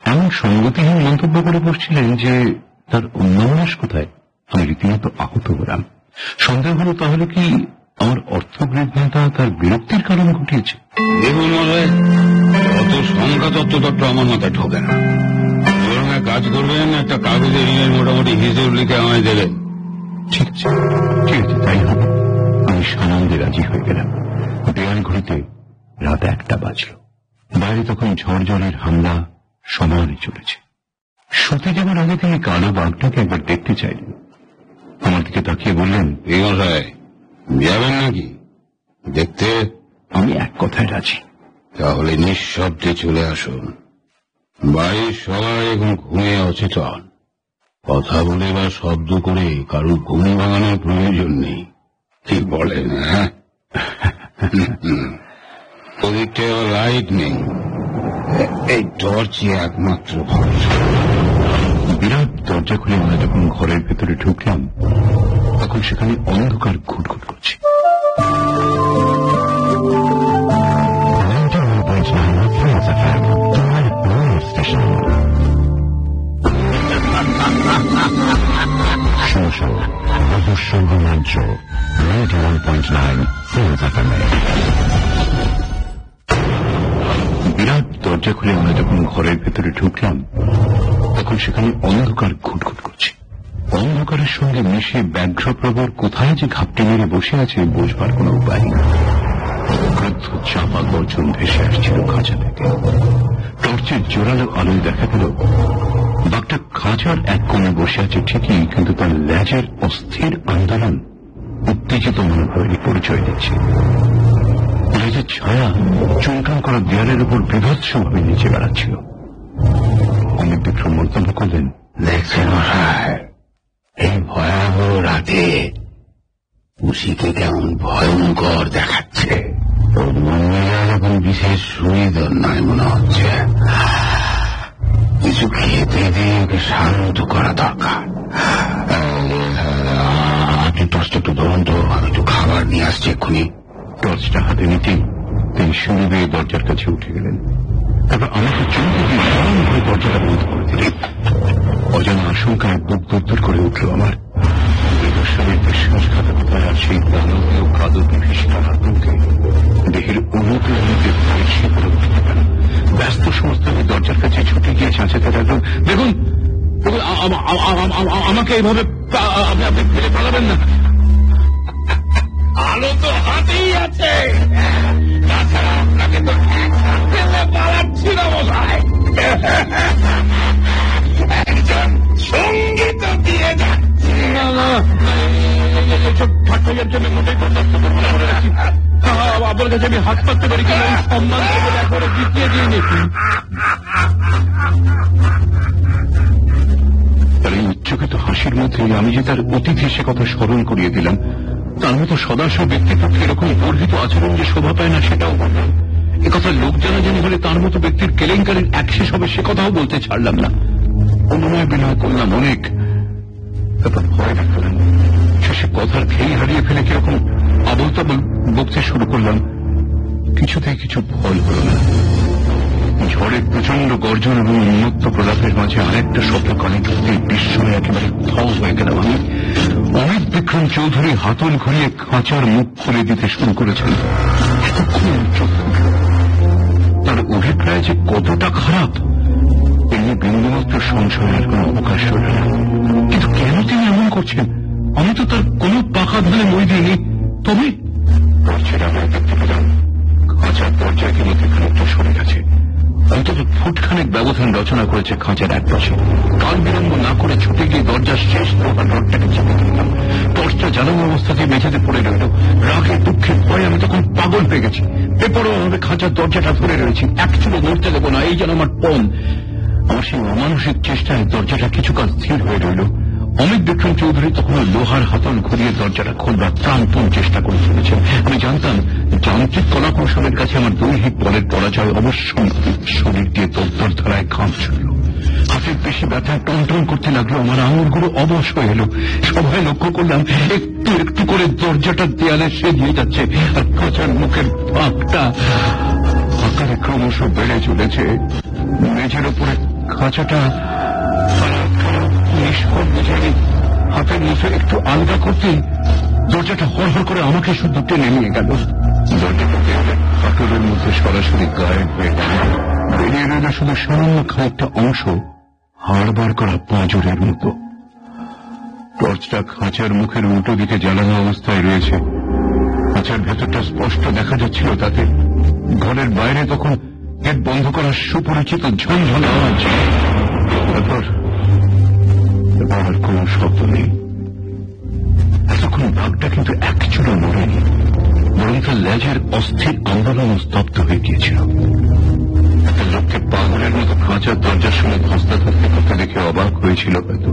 এমন সঙ্গতিহীন মন্তব্য করে বসছিলেন যে তার উন্নয়স কোথায় আমি রীতিমতো আহত হলাম। সন্দেহ হল তাহলে কি আমার অর্থবৃদ্ধতা তার বিরক্তির কারণ ঘটিয়েছে। দেখুন মশাই, অত সংখ্যা তত্ত্ব আমার মাথায় ঢোকে না। বরং এক কাজ করবেন, একটা কাগজে ঋণের মোটামুটি হিসেব লিখে আমায় দেবেন। ঠিক আছে, ঠিক আছে, তাই হবে। আমি সানন্দে রাজি হয়ে গেলাম। দেয়াল ঘড়িতে রাত 1টা বাজল। বাইরে তখন ঝড়ঝড়ের হামলা সমানে চলেছে। শুতে যাবার আগে তিনি কালো বাঘটাকে একবার দেখতে চাইলেন। আমার দিকে তাকিয়ে বললেন, এই মশাই যাবেন নাকি দেখতে? আমি এক কথায় রাজি। তাহলে নিঃশব্দে চলে আসুন। বাড়ির সবাই এখন ঘুমিয়ে অচেতন। কথা বলে বা শব্দ করে কারোর ঘুম ভাঙানোর প্রয়োজন নেই। ঠিক বলেন? হ্যাঁ, ওদিকটা লাইট নেই, এই টর্চই একমাত্র ভরসা। বিরাট দরজা খুলে আমরা যখন ঘরের ভেতরে ঢুকলাম, তখন সেখানে অন্ধকার ঘুটঘুট করছে। রহস্য রোমাঞ্চ 91.9 ফিল্মস এফএমএ। বিরাট দরজা খুলে আমরা যখন ঘরের ভেতরে ঢুকলাম, তখন সেখানে অন্ধকার ঘুটঘুট করছে। অন্ধকারের সঙ্গে মিশে ব্যাঘ্রপ্রবর কোথায় যে ঘাপটে মেরে বসে আছে বোঝবার কোনো উপায় নেই। ক্রুদ্ধ চাপা গর্জন ভেসে আসছিল খাঁচা থেকে। টর্চের জোরালো আলোয় দেখা গেল বাঘটা খাঁচার এক কোণে বসে আছে ঠিকই, কিন্তু তার লেজের অস্থির আন্দোলন উত্তেজিত মনোভাবেরই পরিচয় দিচ্ছে। লেজের ছায়া চুনকান করা দেয়ালের উপর বিভৎসভাবে নিচে বেড়াচ্ছিল। অমিত বিক্রম মন্তব্য করলেন, দেখছেন মশাই, এই ভয়াবহ রাতে পুষিকে কেমন ভয়ঙ্কর দেখাচ্ছে। ওর মনের এখন বিশেষ সুবিধা নয় মনে হচ্ছে। কিছু খেতে দিয়ে ওকে শান্ত করা দরকার। আপনি টর্চটা একটু ধরুন তো, আমি একটু খাবার নিয়ে আসছি এক্ষুনি। টর্চটা হাতে নিতেই তিনি সিঁড়ি বেয়ে দরজার কাছে উঠে গেলেন। তারপর আমাকে চমকে দিয়ে নরম হয়ে দরজাটা বন্ধ করে দিলেন। অজানা আশঙ্কায় বুক দূর করে উঠল আমার। বিদর্শনের বিশ্বাসঘাতকতা আর সেই দানবীয় কাদবী ভীষণ আতঙ্কে দেহের উন্নতি উন্নতি ভয় করে উঠতে পারে। ব্যস্ত সমস্ত আমি দরজার কাছে ছুটে গিয়ে চাঁচাতে লাগলাম, দেখুন আমাকে এইভাবে আপনি ফেলে পালাবেন না। আলো তো হাতেই আছে, তাছাড়া আপনাকে তো ফেলে পালাচ্ছি না মশাই। একজন সঙ্গীত দিয়ে যাচ্ছে। না না, এইসব ঠাট্টাইয়ের জন্য মোটেই বরদাস্ত করবো না বলে রাখি। আপনার কাছে আমি হাত পাততে পারি কিনা এই সম্মান বলে একবারে জিতিয়ে দিয়ে নিয়েছি। তার এই উচ্চকিত হাসির মধ্যে আমি যে তার অতিথি সে কথা স্মরণ করিয়ে দিলাম। তার মতো সদাস্য ব্যক্তির পক্ষে এরকম গর্বিত আচরণ যে শোভা পায় না সেটাও বললাম। একথা লোক জানাজানি হলে তার মতো ব্যক্তির কেলেঙ্কারির এক শেষ হবে সে কথাও বলতে ছাড়লাম না। অনুনয় বিনয় করলাম অনেক, তারপর ভয় দেখালাম। শেষে কথার খেই হারিয়ে ফেলে কিরকম আবল তাবল বকতে শুরু করলাম। কিছুতেই কিছু ফল হল না। ঝড়ের প্রচন্ড গর্জন এবং উন্মত্ত প্রলাপের মাঝে আরেকটা শব্দ কানে ঢুকতে বিস্ময়ে একেবারে থ হয়ে গেলাম আমি। অমিত বিক্রম চৌধুরী হাতল ঘুরিয়ে খাঁচার মুখ খুলে দিতে শুরু করেছেন। তার অভিপ্রায় যে কতটা খারাপ এমনি বিন্দুমাত্র সংশয়ের কোন অবকাশ রইল না। কিন্তু কেন তিনি এমন করছেন? আমি তো তার কোনো পাখা ধরে মই দিইনি। তবে টর্চের আলোয় দেখতে পেলাম খাঁচার দরজা ইতিমধ্যে খানিকটা সরে গেছে। অন্তত ফুটখানেক ব্যবধান কথোপকথন রচনা করেছে খাঁচার এক পাশে। কাল বিলম্ব না করে ছুটে গিয়ে দরজার শেষ লোহার রডটাকে চেপে ধরলাম। টর্চটা জ্বালানো অবস্থাতে মেঝেতে পড়ে রইল। রাগে দুঃখে ভয়ে আমি তখন পাগল হয়ে গেছি। বেপরোয়া ভাবে খাঁচার দরজাটা ধরে রয়েছি। এক চুলো নড়তে দেবো না, এই যেন আমার পণ। আমার সেই অমানসিক চেষ্টায় দরজাটা কিছুকাল স্থির হয়ে রইল। অমিত বিক্রম চৌধুরী তখন লোহার হাতল ঘুরিয়ে দরজাটা খোলবার প্রাণপণ চেষ্টা করে চলেছেন। আমি জানতাম যান্ত্রিক কলাকৌশলের কাছে আমার দৈহিক বলের পরাজয় অবশ্যই। শরীর দিয়ে তোর ধারায় কাঁপছিল। হাতের পেশি ব্যথায় টনটন করতে লাগলো। আমার আঙুলগুলো অবশ হয়ে এলো। সবাই লক্ষ্য করলাম একটু একটু করে দরজাটার দেয়ালে সেদিয়ে যাচ্ছে, আর খাঁচার মুখের ফাঁকটা আকারে ক্রমশ বেড়ে চলেছে। মেঝের ওপরে খাঁচাটা নিষ্ফল বুঝে হাতের মুখে একটু আলগা করতেই দরজাটা হড়হড় করে আমাকে শুধু টেনে নিয়ে গেল। দরজাটা হাঁটুরের মধ্যে সরাসরি গায়েব হয়ে গেল। বেরিয়ে রইল শুধু সামান্য খানিকটা অংশ, হাড়বার করা পাঁজরের মতো। টর্চটা খাঁচার মুখের উল্টো দিকে জ্বালানো অবস্থায় রয়েছে। খাঁচার ভেতরটা স্পষ্ট দেখা যাচ্ছিল তাতে। ঘরের বাইরে তখন গেট বন্ধ করার সুপরিচিত ঝনঝনে আওয়াজ। তারপর আর কোন শব্দ নেই। এতক্ষণ বাঘটা কিন্তু এক চুলো নড়েনি, বরং তার লেজের অস্থির আন্দোলন স্তব্ধ হয়ে গিয়েছিল। একটা লোককে পাগলের মতো খাঁচার দরজার সঙ্গে ধস্তাধস্তি করতে দেখে অবাক হয়েছিল হয়তো।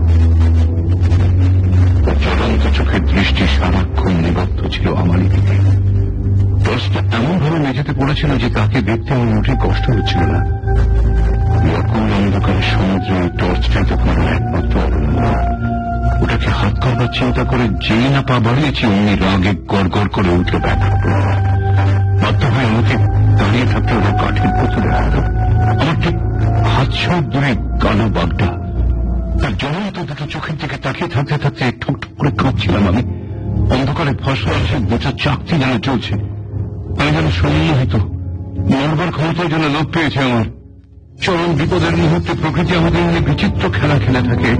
জ্বলন্ত চোখের দৃষ্টি সারাক্ষণ নিবদ্ধ ছিল আমারই দিকে। টর্চটা এমনভাবে মেঝেতে পড়েছিল যে তাকে দেখতে আমার মোটেই কষ্ট হচ্ছিল না। অকুল অন্ধকারের সমুদ্রে ওই টর্চটাই তখন আমার একমাত্র অবলম্বন। ওটাকে হাত করবার চিন্তা করে যেই না পা বাড়িয়েছি অমনি রাগে গড় করে উঠল ব্যথা। বাধ্য হয়ে আমাকে দাঁড়িয়ে থাকতে হলো কাঠের পুতুলের মতো। আমার ঠিক হাত ছোট দূরে কালো বাঘটা তার জ্বলন্ত দুটো চোখের দিকে তাকিয়ে থাকতে থাকতে ঠুক ঠুক করে কাঁপছিলাম আমি। অন্ধকারে ফসফরাসের দুটো চাকতি যেন চলছে। আমি যেন সম্মোহিত, মরবার ক্ষমতায় যেন লোভ পেয়েছে আমার। চরম বিপদের মুহূর্তে প্রকৃতি আমাদের নিয়ে বিচিত্র খেলা খেলে থাকে।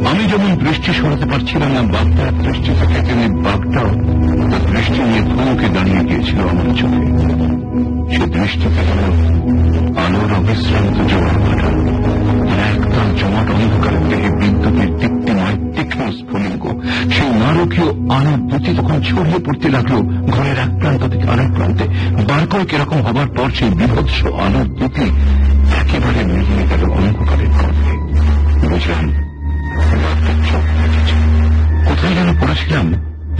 আমি যেমন দৃষ্টি সরাতে পারছিলাম না বাঘটার দৃষ্টি থেকে, তেমনি বাঘটাও তার দৃষ্টি নিয়ে থমকে দাঁড়িয়ে গিয়েছিল আমার চোখে। সে দৃষ্টিতে যেন আলোর অবিশ্রান্ত জোয়ার ভাটা, একদল জমাট অন্ধকারের দেহে বিদ্যুতের দীপ্তিময় তীক্ষ্ণ স্ফুলিঙ্গ। সেই নারকীয় আলোর দ্যুতি তখন ছড়িয়ে পড়তে লাগলো ঘরের এক প্রান্ত থেকে আরেক প্রান্তে। বার করে কিরকম হবার পর সেই বিভৎস আলোর দ্যুতি একেবারে মিলিয়ে গেল অন্ধকারের গর্ভে। বুঝলাম কোথায় যেন পড়েছিলাম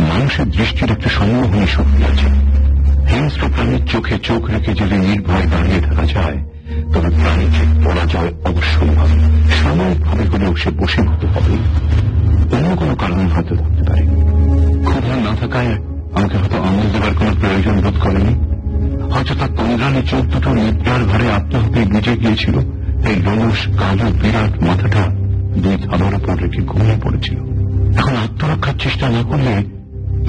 মানুষের দৃষ্টির একটা সম্মোহনী শক্তি আছে। হিংস্র প্রাণীর চোখে চোখ রেখে যদি নির্ভয় দাঁড়িয়ে থাকা যায়, তবে প্রাণীকে পরাজয় অবশ্যই হবে। সাময়িকভাবে হলেও সে বশীভূত হবে। অন্য কোনো কারণ হয়তো থাকতে পারে। ক্ষুধা না থাকায় আমাকে হয়তো আমল দেবার কোন প্রয়োজন বোধ করেনি। হয়তো তার তন্দ্রালী চোখ দুটো নিদ্রার ঘরে আত্মহত্যা বুঝে গিয়েছিল। এই লোলস কালো বিরাট মাথাটা দুই থাবার উপর রেখে ঘুমিয়ে পড়েছিল। এখন আত্মরক্ষার চেষ্টা না করলে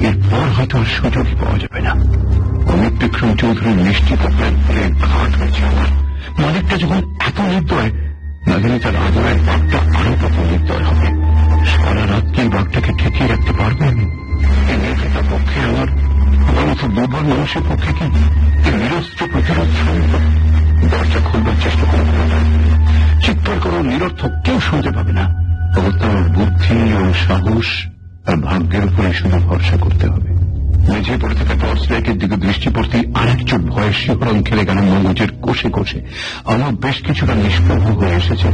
এরপর হয়তো আর সুযোগই পাওয়া যাবে না। অমিত বিক্রম চৌধুরীর নিশ্চিত ঘাট হয়েছে আমার। মালিকটা যখন এত নির্দয়, না জানি তার আদরের বাঘটা আরো কত নির্দয় হবে। সারা রাত্রি বাঘটাকে ঠেকিয়ে রাখতে পারবে আমি? এই নির্ভীতার পক্ষে আমার মতো দুর্বল মানুষের পক্ষে কি নিরস্ত্র প্রতিরোধ সম্ভব? দরজা খুলবার চেষ্টা করে চিৎকার করো নিরর্থক, কেউ শুনতে পাবে না। অবতার বুদ্ধি ও সাহস আর ভাগ্যের উপরে শুধু ভরসা করতে হবে। মেঝে পড়ে থাকা টর্চ লাইটের দিকে দৃষ্টি পড়তেই আরেক চোখ ভয়ের শিহরণ খেলে গেল মগজের কোষে কোষে। আলো বেশ কিছুটা নিষ্প্রভ হয়ে এসেছে।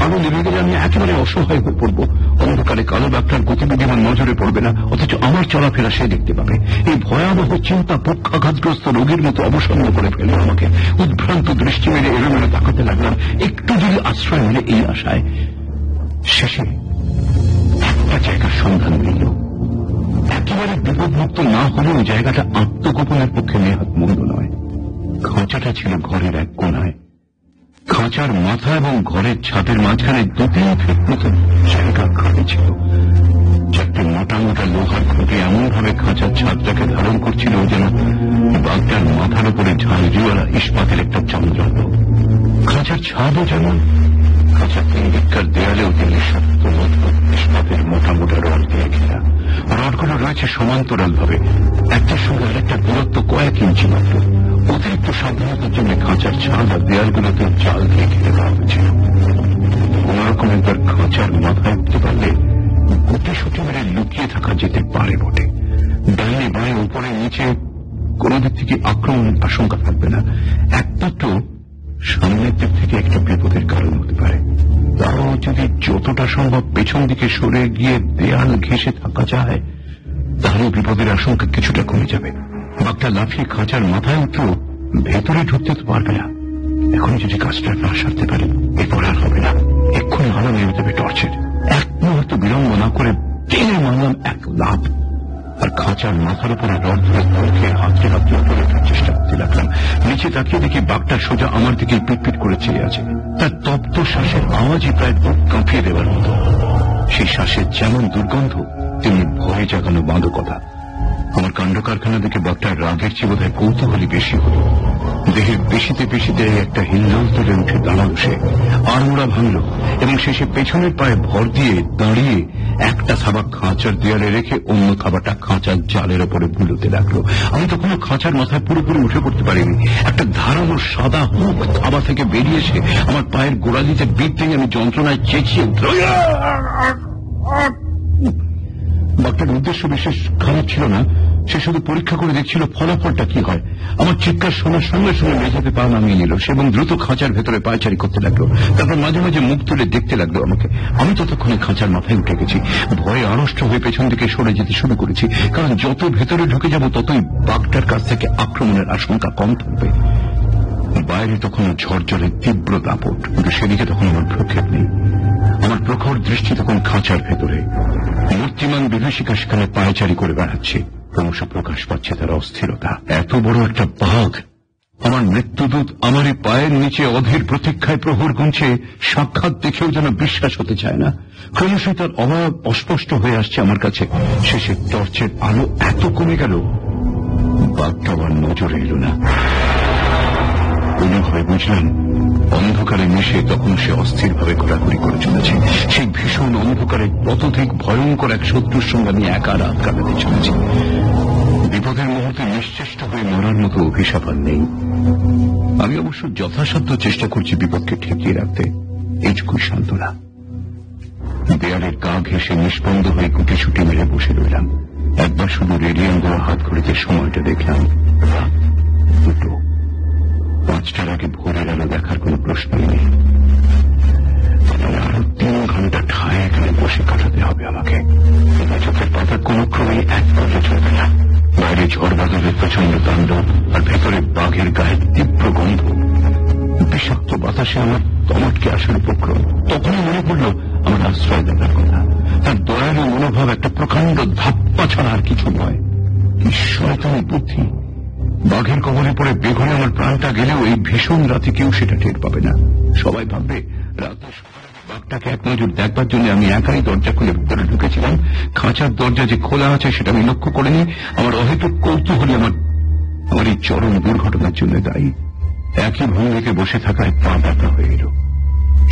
আলো নেমে গেলে আমি একেবারে অসহায় হয়ে পড়ব। অন্ধকারে কালো বাঘটার গতিবিধি আমার নজরে পড়বে না, অথচ আমার চলাফেরা সে দেখতে পাবে। এই ভয়াবহ চিন্তা পক্ষাঘাতগ্রস্ত রোগীর মতো অবসন্ন করে ফেলল আমাকে। উদ্ভ্রান্ত দৃষ্টি মেরে এলোমেলো তাকাতে লাগলাম, একটু যদি আশ্রয় মেলে এই আশায়। শেষে একটা জায়গার সন্ধান মিলল। একেবারে বিপদমুক্ত না হলেও জায়গাটা আত্মগোপনের পক্ষে নেহাত মন্দ নয়। খাঁচাটা ছিল ঘরের এক কোনায়। খাঁচার মাথা এবং ঘরের ছাদের মাঝখানে 2-3 ফিট মতো জায়গা খালি ছিল। চারটে মোটা মোটা লোহার খুঁটি এমনভাবে খাঁচার ছাদটাকে ধারণ করছিল যেন বাঘটার মাথার উপরে ঝাঁঝরিওয়ালা ইস্পাতের একটা চন্দ্রালো। খাঁচার ছাদও যেমন, খাঁচার তিন দিককার দেয়ালেও তেমনি শক্ত মজবুত হাতের মোটা মোটা রড দিয়ে ঘেরা। রডগুলো রয়েছে সমান্তরাল ভাবে, একটার সঙ্গে আরেকটা দূরত্ব কয়েক ইঞ্চি মাত্র। অতিরিক্ত সাবধানতার জন্য খাঁচার ছাদ আর দেয়ালগুলোতে জাল দিয়ে ঘিরে দেওয়া হয়েছিল। কোনরকম একবার খাঁচার মাথায় উঠতে পারলে গুটি সুটি মেরে লুকিয়ে থাকা যেতে পারে বটে। ডাইনে বাঁয়ে উপরে নিচে কোনো দিক থেকে আক্রমণের আশঙ্কা থাকবে না। একমাত্র সামনের দিক থেকে একটা বিপদের কারণ হতে পারে। তাও যদি যতটা সম্ভব পেছন দিকে সরে গিয়ে দেয়াল ঘেঁষে থাকা যায়, তাহলে বিপদের আশঙ্কা কিছুটা কমে যাবে। বাঘটা লাফিয়ে খাঁচার মাথায় উঠলেও ভেতরে ঢুকতে তো পারবে না। এখন যদি কাজটা না সারতে পারি, এরপর আর হবে না। এক্ষুনি আলো নেমে দেবে টর্চের। এক মুহূর্ত বিলম্ব না করে টেনে মারলাম এক লাফ, আর খাঁচার মাথার উপরে রড ধরে তলকে হাতড়ে হাতড়ে উপরে ওঠার চেষ্টা করতে লাগলাম। নিচে তাকিয়ে দেখি বাঘটা সোজা আমার দিকে পিটপিট করে চেয়ে আছে। তার তপ্ত শ্বাসের আওয়াজই প্রায় বুক কাঁপিয়ে দেওয়ার মতো। সেই শ্বাসের যেমন দুর্গন্ধ, তেমনি ভয়ে জাগানো বাঁধকতা। আমার কাণ্ড কারখানা দেখে বাঘটার রাগের চেয়ে বোধ হয় কৌতূহলী বেশি হল। দেহের পেশিতে পেশিতে একটা হিল্লোল তুলে উঠে দাঁড়ালো সে, আড়মোড়া ভাঙল এবং শেষে পেছনের পায়ে ভর দিয়ে দাঁড়িয়ে একটা থাবা খাঁচার দেয়ালে রেখে অন্য থাবাটা খাঁচার জালের ওপরে বুলোতে লাগলো। আমি তখনও খাঁচার মাথায় পুরোপুরি উঠে পড়তে পারিনি। একটা ধারালো সাদা হুক থাবা থেকে বেরিয়ে এসে আমার পায়ের গোড়ালিতে বিট ভেঙে আমি যন্ত্রণায় চেঁচিয়ে বাঘটার উদ্দেশ্য বিশেষ খারাপ ছিল না। সে শুধু পরীক্ষা করে দেখছিল ফলাফলটা কি হয়। আমার চিৎকার শোনার সঙ্গে সঙ্গে মেঝেতে পা নামিয়ে নিল সে এবং দ্রুত খাঁচার ভেতরে পায়চারি করতে লাগলো। তারপর মাঝে মাঝে মুখ তুলে দেখতে লাগলো আমাকে। আমি ততক্ষণে খাঁচার মাথায় উঠে গেছি। ভয়ে আড়ষ্ট হয়ে পেছন দিকে সরে যেতে শুরু করেছি, কারণ যত ভেতরে ঢুকে যাব ততই বাঘটার কাছ থেকে আক্রমণের আশঙ্কা কম থাকবে। বাইরে তখন ঝড়ঝড়ের তীব্র দাপট, কিন্তু সেদিকে তখন আমার প্রক্ষেপ নেই। আমার প্রখর দৃষ্টি তখন খাঁচার ভেতরে। মূর্তিমান বিভীষিকা সেখানে পায়চারি করে বেড়াচ্ছে। ক্রমশ প্রকাশ পাচ্ছে তার অস্থিরতা। এত বড় একটা বাঘ, আমার মৃত্যুদূত আমারই পায়ের নিচে অধীর প্রতীক্ষায় প্রহর গুনছে, সাক্ষাৎ দেখেও যেন বিশ্বাস হতে চায় না। ক্রমশই তার অভাব অস্পষ্ট হয়ে আসছে আমার কাছে। শেষে টর্চের আলো এত কমে গেল, বাঘটা আমার নজরে এলো না। কোনোভাবে বুঝলাম অন্ধকারে মিশে তখন সে অস্থিরভাবে ঘোরাঘুরি করে চলেছে। সেই ভীষণ অন্ধকারে অত্যধিক ভয়ঙ্কর এক শত্রুর সঙ্গে আমি একা রাত কাটাতে চলেছি। বিপদের মুহূর্তে নিশ্চেষ্ট হয়ে মরার মতো অভিশাপ আর নেই। আমি অবশ্য যথাসাধ্য চেষ্টা করছি বিপদকে ঠেকিয়ে রাখতে, এইটুকুই সান্ত্বনা। দেয়ালের গা ঘেঁষে নিষ্পন্দ হয়ে গুটিসুটি মেরে বসে রইলাম। একবার শুধু রেডিয়াম দেওয়া হাত ঘড়িতে সময়টা দেখলাম, 2টো। 5টার আগে ভোরের আলো দেখার কোনো প্রশ্নই নেই। আরো 3 ঘন্টা ঠায় এখানে বসে কাটাতে হবে আমাকে। চোখের পাতা কোন ক্রমেই এক পথে চলবে না। বাইরে ঝড় বাদলের প্রচন্ড তাণ্ডব, আর ভেতরে বাঘের গায়ে তীব্র গন্ধ। বিষাক্ত বাতাসে আমার তমটকে আসার উপক্রম। তখনই মনে পড়ল আমার আশ্রয় দেওয়ার কথা। তার দয়ালু মনোভাব একটা প্রকাণ্ড ধাপ্পা ছাড়া আর কিছু নয়। কি শয়তানি বুদ্ধি! বাঘের কবলে পড়ে বেঘরে আমার প্রাণটা গেলেও এই ভীষণ রাতে কেউ সেটা টের পাবে না। সবাই ভাববে রাতে বাঘটাকে এক নজর দেখবার জন্য আমি একাই দরজা খুলে ভেতরে ঢুকেছিলাম। খাঁচার দরজা যে খোলা আছে সেটা আমি লক্ষ্য করিনি। আমার অহেতুক কৌতূহলী আমার এই চরম দুর্ঘটনার জন্য দায়ী। একই ভঙ্গিতে বসে থাকায় পা ব্যথা হয়ে এলো,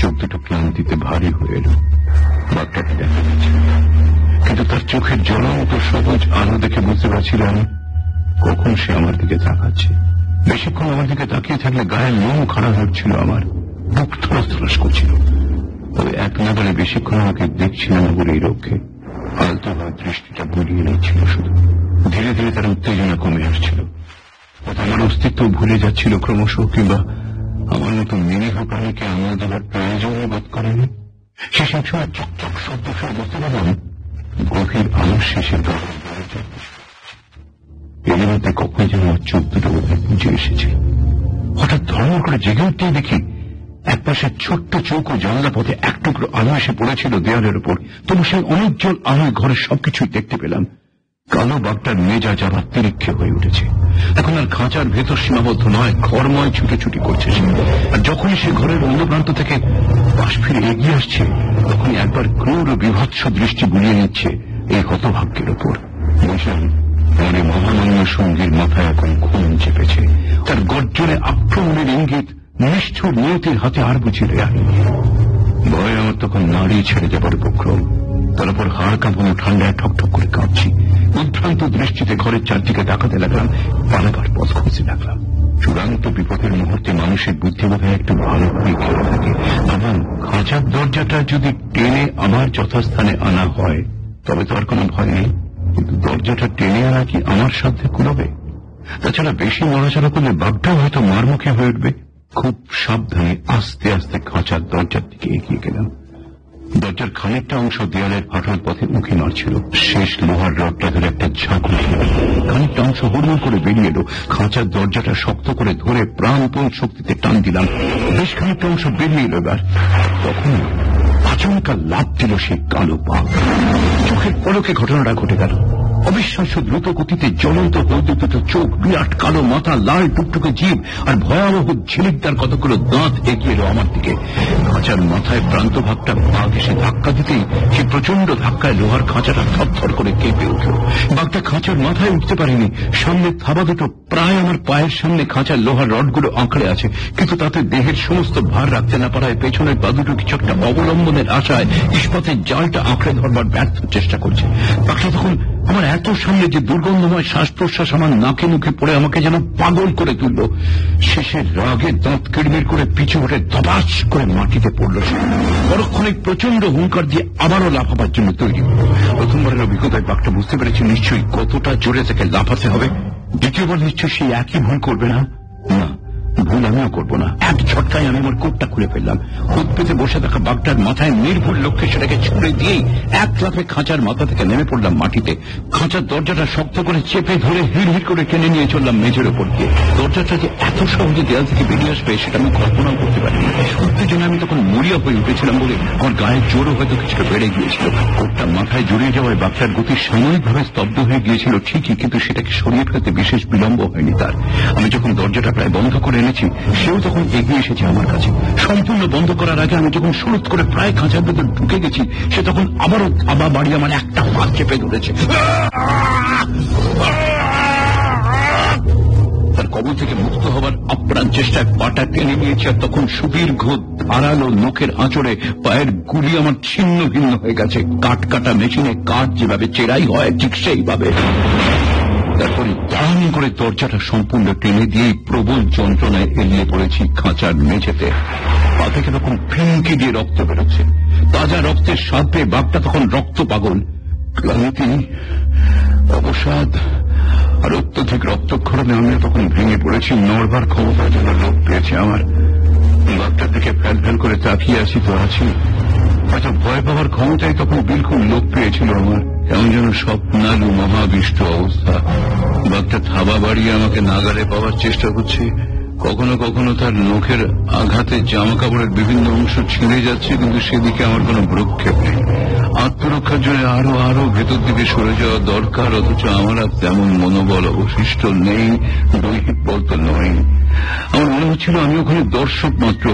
চোখ দুটো ক্লান্তিতে ভারী হয়ে এলো। বাঘটাকে দেখা যাচ্ছে, কিন্তু তার চোখের জ্বলন্ত সবুজ আলো দেখে বুঝতে পারছিলাম কখন সে আমার দিকে তাকাচ্ছে। বেশিক্ষণ আমার দিকে তাকিয়ে থাকলে গায়ের লোম খাড়া হচ্ছিল, আমার বুক থরস করছিল। তবে এক না বলে বেশিক্ষণ আমাকে দেখছিল না বলে এই রক্ষে আলতোভাবে দৃষ্টিটা বুলিয়ে নিচ্ছিল। শুধু ধীরে ধীরে তার উত্তেজনা কমে আসছিল। আমার অস্তিত্ব ভুলে যাচ্ছিল ক্রমশ, কিংবা আমার মতো নিরীহ প্রাণীকে আমল দেওয়ার প্রয়োজন বোধ করেনি। সে সময় চকচক শব্দ শুনে বুঝতে পারলাম গভীর আলোর শেষের গায়ে এর মধ্যে কখন যেন আমার চোখ দুটো বোধহয় বুঝে এসেছিল। হঠাৎ ধর্ম করে জেগে উঠতেই দেখি একপাশে ছোট্ট চৌকো জানলা পথে এক টুকরো আলো এসে পড়েছিল দেয়ালের উপর। তবু সেই অনেকজন আলোয় ঘরের সবকিছুই দেখতে পেলাম। কালো বাঘটার মেজাজ আবার তিরিক্ষে হয়ে উঠেছে। এখন আর খাঁচার ভেতর সীমাবদ্ধ নয়, ঘরময় ছুটোছুটি করছে সে। আর যখনই সে ঘরের অন্য প্রান্ত থেকে পাশ ফিরে এগিয়ে আসছে, তখনই একবার ক্রূর ও বিভৎস দৃষ্টি বুলিয়ে নিচ্ছে এই হতভাগ্যের উপর। বুঝলাম আমার এই মহামান্য সঙ্গীর মাথায় এখন খুন চেপেছে। তার গর্জনে আক্রমণের ইঙ্গিত নিষ্ঠুর নিয়তির হাতে আর বুঝি রেয়ানি। ভয়ে আমার তখন নাড়ি ছেড়ে যাবার উপক্রম। তারপর হাড় কাঁপানো ঠান্ডায় ঠকঠক করে কাঁপছি। উদ্ভ্রান্ত দৃষ্টিতে ঘরের চারদিকে তাকাতে লাগলাম, পালাবার পথ খুঁজতে লাগলাম। চূড়ান্ত বিপদের মুহূর্তে মানুষের বুদ্ধিবোধে একটু ভালো করে খেলে থাকে। আমার খাঁচার দরজাটা যদি টেনে আমার যথাস্থানে আনা হয় তবে তো আর কোনো ভয় নেই, কিন্তু দরজাটা টেনে আনা কি আমার সাধ্যে কুলাবে? তাছাড়া বেশি নড়াচড়া করলে বাঘটাও হয়তো মারমুখী হয়ে উঠবে। খুব সাবধানে আস্তে আস্তে খাঁচার দরজার দিকে এগিয়ে গেলাম। দরজার খানিকটা অংশ দেয়ালের ফাটল পথে উঁকি মারছিল। শেষ লোহার রডটা ধরে একটা ঝাঁকুনি খেলাম, খানিকটা অংশ হুড়মুড় করে বেরিয়ে এলো। খাঁচার দরজাটা শক্ত করে ধরে প্রাণপণ শক্তিতে টান দিলাম, বেশ খানিকটা অংশ বেরিয়ে এলো। এবার তখন আচমকা লাফ দিল সেই কালো বাঘ। চোখের পলকে ঘটনাটা ঘটে গেল। অবিশ্বাস্য দ্রুত গতিতে জ্বলন্ত বৈদ্যুতিক চোখ, বিরাট কালো মাথা, লাল টুকটুকে জিভ আর ভয়াবহ ঝিলিকদার কতগুলো দাঁত এগিয়ে এলো আমার দিকে। খাঁচার মাথায় প্রান্তভাগটা বাঘ এসে ধাক্কা দিতেই সে প্রচন্ড ধাক্কায় লোহার খাঁচাটা থরথর করে কেঁপে উঠল। বাঘটা খাঁচার মাথায় উঠতে পারেনি। সামনে থাবা দুটো প্রায় আমার পায়ের সামনে খাঁচার লোহার রডগুলো আঁকড়ে আছে, কিন্তু তাতে দেহের সমস্ত ভার রাখতে না পারায় পেছনের পা দুটো কিছু একটা অবলম্বনের আশায় ইস্পাতের জালটা আঁকড়ে ধরবার ব্যর্থ চেষ্টা করছে। বাঘটা তখন আমার এত সামনে যে দুর্গন্ধময় শ্বাস প্রশ্বাস আমার নাকে মুখে পড়ে আমাকে যেন পাগল করে তুলল। শেষের রাগে দাঁত কিড়মিড় করে পিছু হটে দবাস করে মাটিতে পড়ল। পরক্ষণে প্রচন্ড হুঙ্কার দিয়ে আবারও লাফাবার জন্য তৈরি হল। প্রথমবারের অভিজ্ঞতায় বাঘটা বুঝতে পেরেছি নিশ্চয়ই কতটা জোরে থেকে লাফাতে হবে। দ্বিতীয়বার নিশ্চয়ই সেই একই ভুল করবে না। না, ভুল আমিও করবো না। এক ঝটকায় আমি আমার কোটটা খুলে ফেললাম। খুদ পেতে বসে থাকা বাঘটার মাথায় নির্ভুল লক্ষ্যে সেটাকে ছুঁড়ে দিয়েই এক লাফে খাঁচার মাথা থেকে নেমে পড়লাম মাটিতে। খাঁচার দরজাটা শক্ত করে চেপে ধরে হিড় হিড় করে টেনে নিয়ে চললাম মেঝের ওপর দিয়ে। দরজাটা যে এত সহজে দেয়াল থেকে বেরিয়ে আসবে সেটা আমি কল্পনাও করতে পারিনি। উত্তেজনা আমি তখন মরিয়া হয়ে উঠেছিলাম বলে আমার গায়ের জোরও হয়তো কিছুটা বেড়ে গিয়েছিল। কোটটা মাথায় জড়িয়ে যাওয়ায় বাঘটার গতি সাময়িকভাবে স্তব্ধ হয়ে গিয়েছিল ঠিকই, কিন্তু সেটাকে সরিয়ে ফেলতে বিশেষ বিলম্ব হয়নি তার। আমি যখন দরজাটা প্রায় বন্ধ করে এনেছি সেও তখন এগিয়ে এসেছে আমার কাছে। সম্পূর্ণ বন্ধ করার আগে আমি যখন শুরুত করে প্রায় খাঁচার ভেতর ঢুকে গেছি সে তখন আবারও থাবা বাড়িয়ে আমার একটা হাত চেপে ধরেছে। তার কবল থেকে মুক্ত হবার আপ্রাণ চেষ্টায় পাটা টেনে নিয়েছে, আর তখন সুদীর্ঘ ধারালো নখের আঁচড়ে পায়ের গুলি আমার ছিন্ন ভিন্ন হয়ে গেছে। কাঠ কাটা মেশিনে কাঠ যেভাবে চেরাই হয় ঠিক সেইভাবে। তারপরে দাম করে দরজাটা সম্পূর্ণ টেনে দিয়ে প্রবল যন্ত্রণায় এড়িয়ে পড়েছি খাঁচার মেঝেতে। পা থেকে তখন ফিনকি দিয়ে রক্ত বেরোচ্ছে। তাজা রক্তের স্বাদ পেয়ে বাঘটা তখন রক্ত পাগল। ক্লান্তি, অবসাদ আর অত্যধিক রক্তক্ষরণে আমি তখন ভেঙে পড়েছি। নড়বার ক্ষমতা যেন লোপ পেয়েছে আমার। বাঘটার দিকে ফ্যাল ফ্যাল করে তাকিয়ে আছি তো আছি, হয়তো ভয় পাওয়ার ক্ষমতাই তখন বিলকুল লোপ পেয়েছিল আমার। কেমন যেন স্বপ্নালু মহাবিষ্ট অবস্থা। বাঘটা থাবা বাড়িয়ে আমাকে নাগালে পাওয়ার চেষ্টা করছে। কখনো কখনো তার নখের আঘাতে জামা কাপড়ের বিভিন্ন অংশ ছিঁড়ে যাচ্ছে, কিন্তু সেদিকে আমার কোনো ভ্রুক্ষেপ নেই। আত্মরক্ষার জন্য আরো আরো ভেতর দিকে সরে যাওয়া দরকার, অথচ আমার আর তেমন মনোবল অবশিষ্ট নেই, দৈহিক বল তো নয়। আমার মনে হচ্ছিল আমি ওখানে দর্শক মাত্র।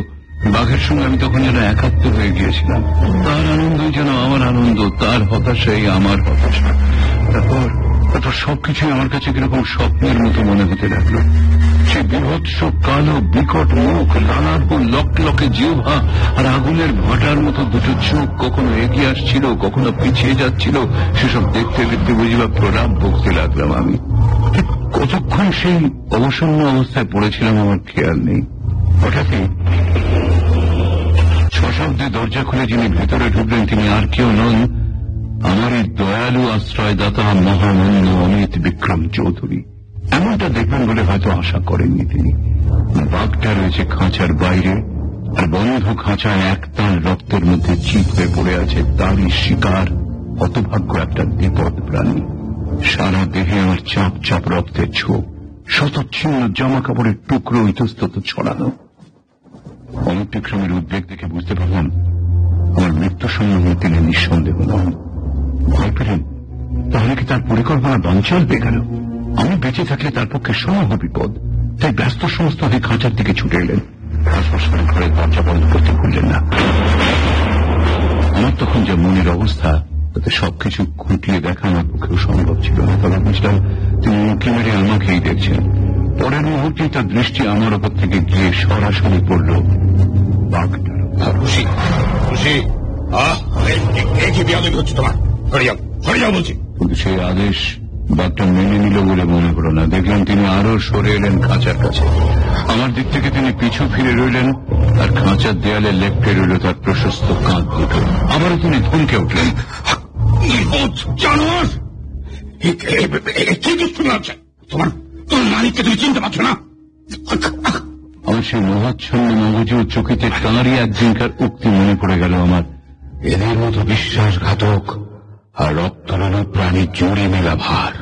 বাঘের সঙ্গে আমি তখন যেন একাত্ম হয়ে গিয়েছিলাম। তার আনন্দই যেন আমার আনন্দ, তার হতাশাই আমার হতাশা। তারপর সবকিছুই আমার কাছে কিরকম স্বপ্নের মতো মনে হতে লাগলো। সে বিভৎস কালো বিকট মুখ, লালার্প লকলকে জিহ্বা আর আগুনের ভাটার মতো দুটো চোখ কখনো এগিয়ে আসছিল, কখনো পিছিয়ে যাচ্ছিল। সেসব দেখতে দেখতে বুঝিবা প্রলাপ বকতে লাগলাম আমি। কতক্ষণ সেই অবসন্ন অবস্থায় পড়েছিলাম আমার খেয়াল নেই। হঠাৎই সশব্দে দরজা খুলে যিনি ভেতরে ঢুকলেন তিনি আর কেউ নন, আমার এই দয়ালু আশ্রয়দাতা মহামান্য অমিত বিক্রম চৌধুরী। এমনটা দেখবেন বলে হয়তো আশা করেননি তিনি। বাঘটা রয়েছে খাঁচার বাইরে, আর বন্ধ খাঁচায় একটান রক্তের মধ্যে চিত হয়ে পড়ে আছে তারই শিকার হতভাগ্য একটা বিপদ প্রাণী। সারা দেহে আমার চাপ চাপ রক্তের ছোপ, শতচ্ছিন্ন জামা কাপড়ের টুকরো ইতস্তত ছড়ানো। অমিত বিক্রমের উদ্বেগ দেখে বুঝতে পারলাম আমার মৃত্যু সম্বন্ধে তিনি নিঃসন্দেহ নন। ভয় পেলেন তাহলে কি তার পরিকল্পনা বানচাল পেয়ে গেল? আমি বেঁচে থাকলে তার পক্ষে সমূহ বিপদ। তাই ব্যস্ত সমস্ত হয়ে খাঁচার দিকে ছুটে এলেন। হাসপাতালের ঘরের দরজা বন্ধ করতে ভুললেন না। আমার তখন যে মনের অবস্থা তাতে সবকিছু খুঁটিয়ে দেখা আমার পক্ষেও সম্ভব ছিল না। তবে বুঝলাম তিনি উঁকি মেরে আমাকেই দেখছেন। পরের মুহূর্তেই তার দৃষ্টি আমার ওপর থেকে গিয়ে সরাসরি পড়ল বাঘটার। খুশি খুশি কি বিয়াদবি হচ্ছে তোমার? সরে যাও, সরে যাও বলছি। কিন্তু সেই আদেশ বাঘটা মেনে নিল বলে মনে হলো না। দেখলাম তিনি আরো সরে এলেন খাঁচার কাছে। আমার দিক থেকে তিনি পিছু ফিরে রইলেন, আর খাঁচার দেয়ালে লেপটে রইল তার প্রশস্ত কাঁধ দুটো। আবারও তিনি ধমকে উঠলেন, জানোয়ার! কি দুষ্টু লাগছে তোমার? তোর মালিককে তুমি চিনতে পারছো না? আমার সেই মহাচ্ছন্ন মগজ ও চোখেতে তাঁরই একদিনকার উক্তি মনে পড়ে গেল আমার। এদের মতো বিশ্বাসঘাতক আর রক্তরণু প্রাণী জুড়ে মেলা ভার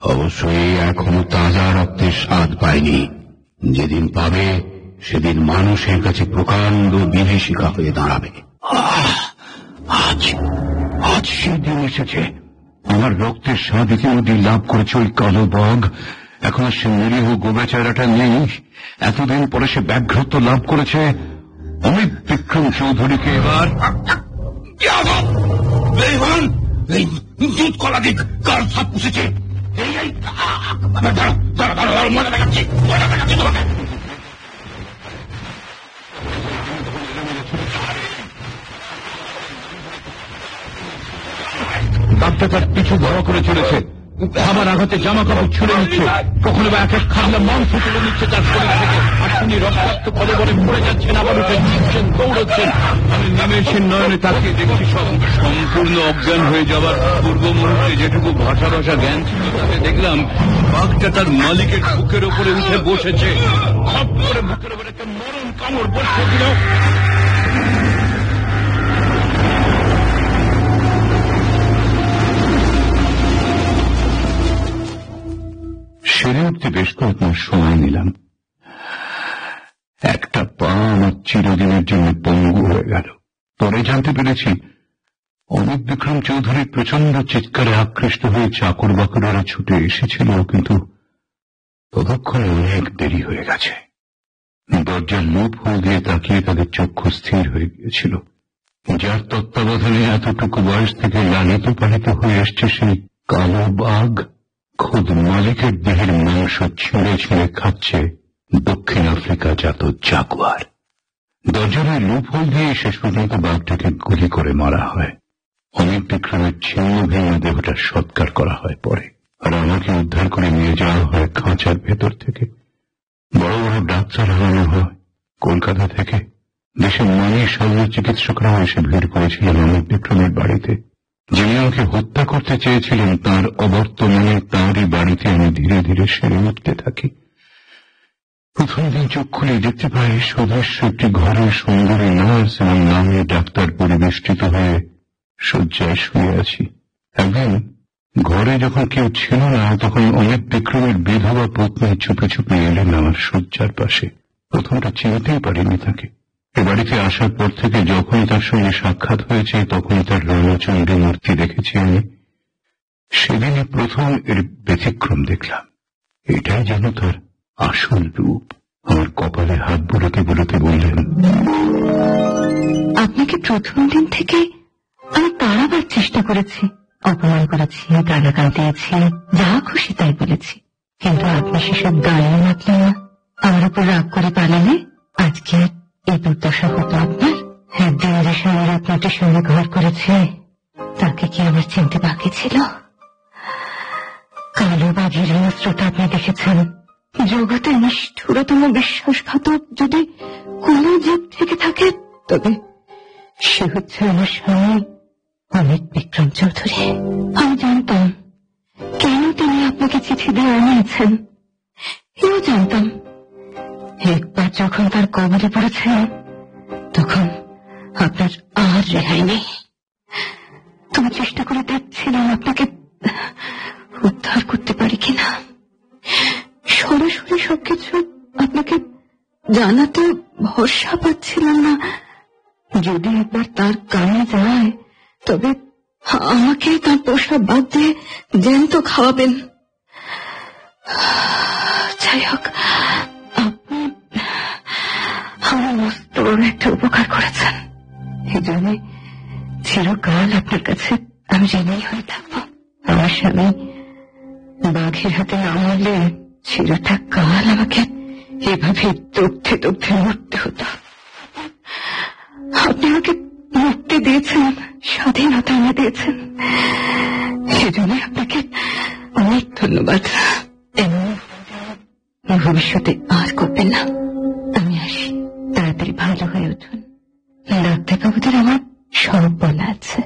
অবশ্যই এখনো তাজা রক্তের স্বাদ পায়নি। যেদিন পাবে সেদিন মানুষের কাছে প্রকাণ্ড বিভীষিকা হয়ে দাঁড়াবে। আজ আজ সেই দিন এসেছে। আমার রক্তের স্বাদ ইতিমধ্যে লাভ করেছে ওই কালো বাঘ। এখন আর সে নিরীহ গোবেচারাটা নেই। এতদিন পরে সে ব্যাঘ্রত্ব লাভ করেছে। অমিত বিক্রম চৌধুরীকে এবার দুধ কলা দিক কার সাপ পুষেছে। মজা দেখাচ্ছি তোমাকে। বাঘটা তার পিছু বড় করে চলেছে। খাবার আঘাতে জামা কাপড় ছুড়ে নিচ্ছে, কখনো বা এক এক খাবলা মাংস তুলে নিচ্ছে তার শরীর থেকে। আর তিনি রক্তাক্ত পদে পদে পড়ে যাচ্ছেন, আবার উঠে ছুটছেন, দৌড়চ্ছেন। আমি নেমে এসে নয়নে তাকিয়ে দেখছি সম্পূর্ণ অজ্ঞান হয়ে যাবার পূর্ব মুহূর্তে যেটুকু ভাষা ভাষা জ্ঞান ছিল তাতে দেখলাম বাঘটা তার মালিকের বুকের উপরে উঠে বসেছে। খপ করে বুকের উপরে একটা মরণ কামড় বসে দিল। সেরে উঠতে বেশ কয়েক মাস সময় নিলাম। একটা পা আমার চিরদিনের জন্য পঙ্গু হয়ে গেল। পরে জানতে পেরেছি অমিত বিক্রম চৌধুরীর প্রচন্ড চিৎকারে আকৃষ্ট হয়ে চাকর বাকরেরা ছুটে এসেছিল, কিন্তু ততক্ষণে অনেক দেরি হয়ে গেছে। দরজার লুপ হয়ে দিয়ে তাকিয়ে তাদের চক্ষু স্থির হয়ে গিয়েছিল। যার তত্ত্বাবধানে এতটুকু বয়স থেকে লালিত পালিত হয়ে এসছে সেই কালো বাঘ খোদ মালিকের দেহের মাংস ছিঁড়ে ছিঁড়ে খাচ্ছে দক্ষিণ আফ্রিকা জাত জাগুয়ার। দরজার লুপহোল দিয়ে শেষ পর্যন্ত বাঘটাকে গুলি করে মারা হয়। অমিত বিক্রমের ছিন্ন ভিন্ন দেহটা সৎকার করা হয় পরে, আর আমাকে উদ্ধার করে নিয়ে যাওয়া হয় খাঁচার ভেতর থেকে। বড় বড় ডাক্তার আনানো হয় কলকাতা থেকে। দেশের মানি শল্য চিকিৎসকরাও এসে ভিড় করেছিলেন অমিত বিক্রমের বাড়িতে। যিনি আমাকে হত্যা করতে চেয়েছিলেন তাঁর অবর্তমানে তাঁরই বাড়িতে আমি ধীরে ধীরে সেরে উঠতে থাকি। প্রথম দিন চোখ খুলে দেখতে পাই সদস্য একটি ঘরে সুন্দরী নার্স এবং নামী ডাক্তার পরিবেষ্টিত হয়ে শয্যায় শুয়ে আছি। একদিন ঘরে যখন কেউ ছিল না, তখন অমিত বিক্রমের বিধবা পত্নী চুপে চুপে এলেন আমার শয্যার পাশে। প্রথমটা চিনতেই পারিনি তাকে। এ বাড়িতে আসার পর থেকে যখনই তার সঙ্গে সাক্ষাৎ হয়েছে তখনই তার রণচণ্ডী মূর্তি দেখেছি আমি। সেদিনই প্রথম এর ব্যতিক্রম দেখলাম। এটাই যেন তার আসল রূপ। আমার কপালে হাত বুলোতে বুলোতে বললেন, আপনাকে প্রথম দিন থেকে আমি তাড়াবার চেষ্টা করেছি, অপমান করেছি, গালাগাল দিয়েছি, যা খুশি তাই বলেছি, কিন্তু আপনি সেসব গায়ে মাতলেন না। আমার উপর রাগ করে পালালে আজকে এই দুর্দশা হতো আপনার। একদিন যে স্বামীর আপনাদের সঙ্গে ঘর করেছে তাকে কি আমার চিনতে বাকি ছিল? কালো বাঘের হিংস্রতা আপনি দেখেছেন। জগতে নিষ্ঠুরতম বিশ্বাসঘাতক যদি কোন জীব থেকে থাকে তবে সে হচ্ছে আমার স্বামী অমিত বিক্রম চৌধুরী। আমি জানতাম কেন তিনি আপনাকে চিঠি দিয়ে আনিয়েছেন, এও জানতাম একবার যখন তার কবলে পড়েছেন তখন আপনার আর রেহাই নেই। তুমি চেষ্টা করে দেখছিলাম আপনাকে উদ্ধার করতে পারি কিনা। সরাসরি সবকিছু আপনাকে জানাতে ভরসা পাচ্ছিলাম না। যদি একবার তার কানে যায় তবে আমাকে তার পোষা বাদ দিয়ে জ্যান্ত খাওয়াবেন। যাই হোক, আপনি আমার মস্ত বড় একটা উপকার করেছেন। এই জন্য চিরকাল আপনার কাছে আমি ঋণী হয়ে থাকবো। আমার স্বামী বাঘের হাতে না মরলে চিরটা কাল আমাকে এভাবে দগ্ধে দগ্ধে মরতে হতো। আপনি আমাকে মুক্তি দিয়েছেন, স্বাধীনতা এনে দিয়েছেন, সেজন্য আপনাকে অনেক ধন্যবাদ। এমন ভবিষ্যতে আর করবেন না। আমি আসি, তাড়াতাড়ি ভালো হয়ে উঠুন। ডাক্তারবাবুদের আমার সব বলা আছে।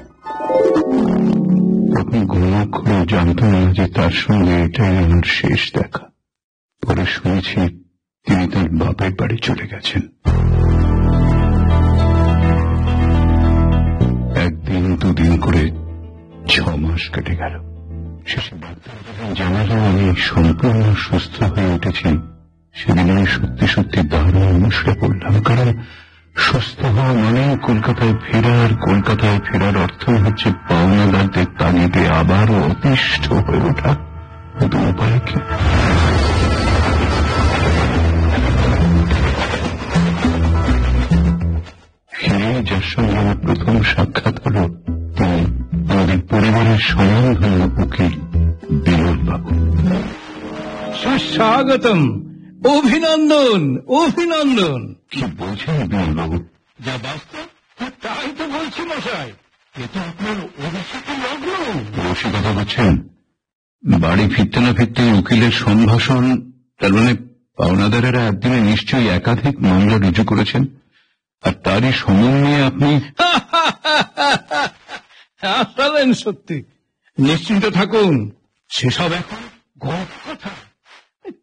আপনি গোলক্ষণও জানতেন না যে তার সঙ্গে এটাই আমার শেষ দেখা। পরে শুনেছি তিনি তার বাপের বাড়ি চলে গেছেন। একদিন দুদিন করে 6 মাস কেটে গেল। শেষে ডাক্তার জানালেন আমি সম্পূর্ণ সুস্থ হয়ে উঠেছি। সেদিন আমি সত্যি সত্যি দারুণ মুশড়ে পড়লাম, কারণ সুস্থ হওয়া মানে কলকাতায় ফেরা, আর কলকাতায় ফেরার অর্থ হচ্ছে পাওনাদারদের তাগিদে আবারও অতিষ্ঠ হয়ে ওঠা। উপায় কি? ফিরে যার সঙ্গে আমার প্রথম সাক্ষাৎ হল তিনি আমাদের পরিবারের স্বনামধন্য উকিল বিনোদ বাবু। সুস্বাগতম, অভিনন্দন অভিনন্দন। কি বলছেন বিনোদ বাবু? যা বাস্তব তাই তো বলছি মশাই, এ তো আপনার অভিষেকে লগ্ন। বসে কথা বলছেন? বাড়ি ফিরতে না ফিরতে উকিলের সম্ভাষণ, তার মানে পাওনাদারেরা একদিনে নিশ্চয়ই একাধিক মামলা রুজু করেছেন, আর তারই সমন নিয়ে আপনি হাসালেন। সত্যি, নিশ্চিন্ত থাকুন, সেসব এখন গল্প কথা।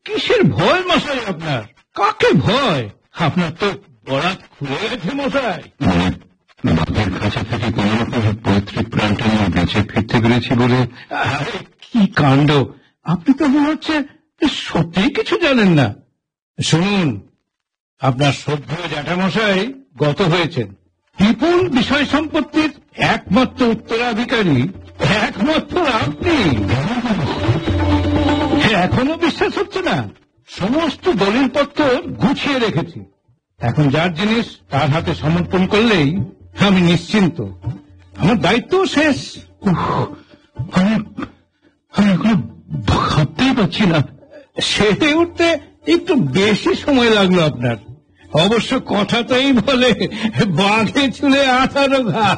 কিসের ভয় মশাই আপনার? কাকে ভয়? আপনার তো বরাত খুলে গেছে মশাই। বাঘের কাছে থেকে কোন রকম পৈতৃক প্রাণটা নিয়ে বেঁচে ফিরতে পেরেছি বলে। আরে কি কাণ্ড! আপনি তো মনে হচ্ছে সত্যি কিছু জানেন না। শুনুন, আপনার শ্রদ্ধেয় জ্যাঠামশাই গত হয়েছেন। বিপুল বিষয় সম্পত্তির একমাত্র উত্তরাধিকারী একমাত্র আপনি। এখনো বিশ্বাস হচ্ছে না? সমস্ত দলিলপত্র গুছিয়ে রেখেছি। এখন যার জিনিস তার হাতে সমর্পণ করলেই আমি নিশ্চিন্ত। আমার দায়িত্ব শেষ। আমি এখনো ভাবতেই পারছি না। সেরে উঠতে একটু বেশি সময় লাগলো আপনার। অবশ্য কথাতেই বলে বাঘে চুলে 18 ঘা।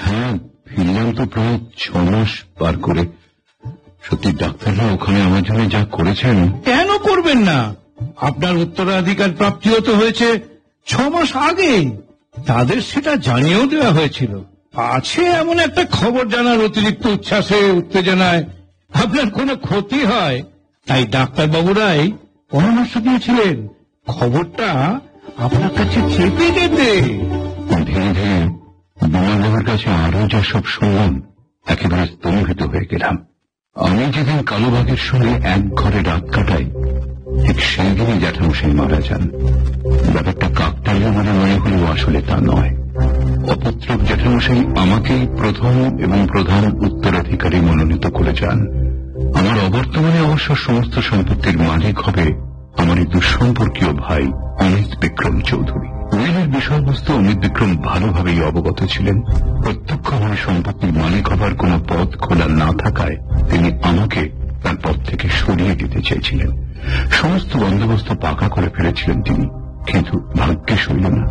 হ্যাঁ, ফিরলাম তো প্রায় 6 মাস পার করে। সত্যি ডাক্তাররা ওখানে আমার জন্য যা করেছেন। কেন করবেন না? আপনার উত্তরাধিকার প্রাপ্তিও তো হয়েছে 6 মাস আগেই। তাদের সেটা জানিয়েও দেওয়া হয়েছিল। আছে এমন একটা খবর জানার অতিরিক্ত উচ্ছ্বাসে, উত্তেজনায় আপনার কোনো ক্ষতি হয়, তাই ডাক্তারবাবুরাই পরামর্শ দিয়েছিলেন খবরটা আপনার কাছে চেপে যেতে। ধীরে ধীরে বিমলবাবুর কাছে আরো যেসব শুনলাম, একেবারে স্তম্ভিত হয়ে গেলাম। আমি যেদিন কালোবাঘের সঙ্গে এক ঘরে রাত কাটাই, ঠিক সেই দিনই জ্যাঠামশাই মারা যান। ব্যাপারটা কাকতালীয় বলে মনে হলেও আসলে তা নয়। অপত্রক জ্যাঠামশাই আমাকেই প্রথম এবং প্রধান উত্তরাধিকারী মনোনীত করে যান। আমার অবর্তমানে অবশ্য সমস্ত সম্পত্তির মালিক হবে আমার এই দুঃসম্পর্কীয় ভাই অমিত বিক্রম চৌধুরী। উইলের বিষয়বস্তু অমিত বিক্রম ভালোভাবেই অবগত ছিলেন। প্রত্যক্ষভাবে সম্পত্তির মালিক হবার কোন পথ খোলা না থাকায় তিনি আমাকে তার পদ থেকে সরিয়ে দিতে চেয়েছিলেন। সমস্ত বন্দোবস্ত পাকা করে ফেলেছিলেন তিনি, কিন্তু ভাগ্যে সইল না।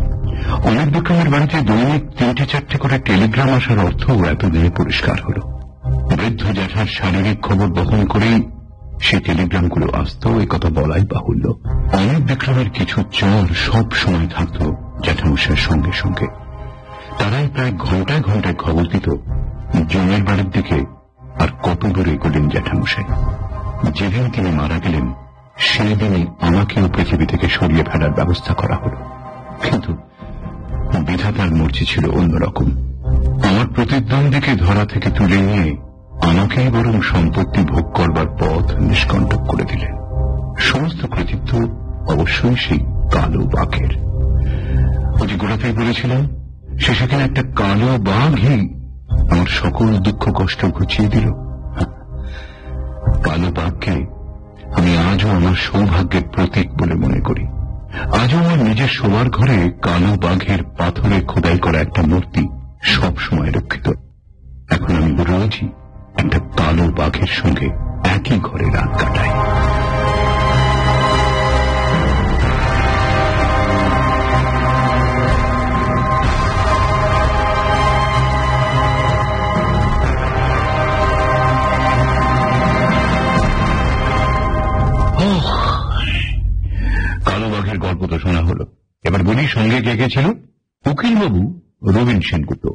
অমিত বিক্রমের বাড়িতে দৈনিক 3-4 করে টেলিগ্রাম আসার অর্থও এতদিনে পরিষ্কার হল। বৃদ্ধ জ্যাঠার শারীরিক খবর বহন করেই সেই টেলিগ্রামগুলো আসত, এ কথা বলাই বাহুল্য। অমিত বিক্রমের কিছু চর সব সময় থাকত জ্যাঠামশাইয়ের সঙ্গে সঙ্গে। তারাই প্রায় ঘন্টায় ঘন্টায় খবর দিত জমের বাড়ির দিকে আর কত দূরে এগোলেন জ্যাঠামশাই। যেদিন তিনি মারা গেলেন সেই দিনই আমাকেও পৃথিবী থেকে সরিয়ে ফেলার ব্যবস্থা করা হল। কিন্তু বিধাতার মর্জি ছিল অন্যরকম। আমার প্রতিদ্বন্দ্বীকে ধরা থেকে তুলে নিয়ে আমাকেই বরং সম্পত্তি ভোগ করবার পথ নিষ্কণ্টক করে দিলেন। সমস্ত কৃতিত্ব অবশ্যই সেই কালো বাঘের। ওই যে গোড়াতেই বলেছিলাম, সে সেখানে একটা কালো বাঘই আমার সকল দুঃখ কষ্ট ঘুচিয়ে দিল। কালো বাঘকে আমি আজও আমার সৌভাগ্যের প্রতীক বলে মনে করি। আজও আমার নিজের শোবার ঘরে কালো বাঘের পাথরে খোদাই করা একটা মূর্তি সব সময় রক্ষিত। এখন আমি রোজই একটা কালো বাঘের সঙ্গে একই ঘরে রাত কাটাই। সঙ্গে কে কে ছিল? উকিলবাবু রবীন সেনগুপ্ত,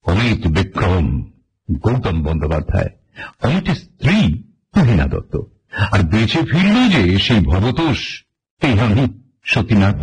অমিত বিক্রম গৌতম বন্দ্যোপাধ্যায়, অমিতের স্ত্রী তুহিনা দত্ত, আর বেঁচে ফিরল যে সেই ভবতোষ, এই আমি সতীনাথ।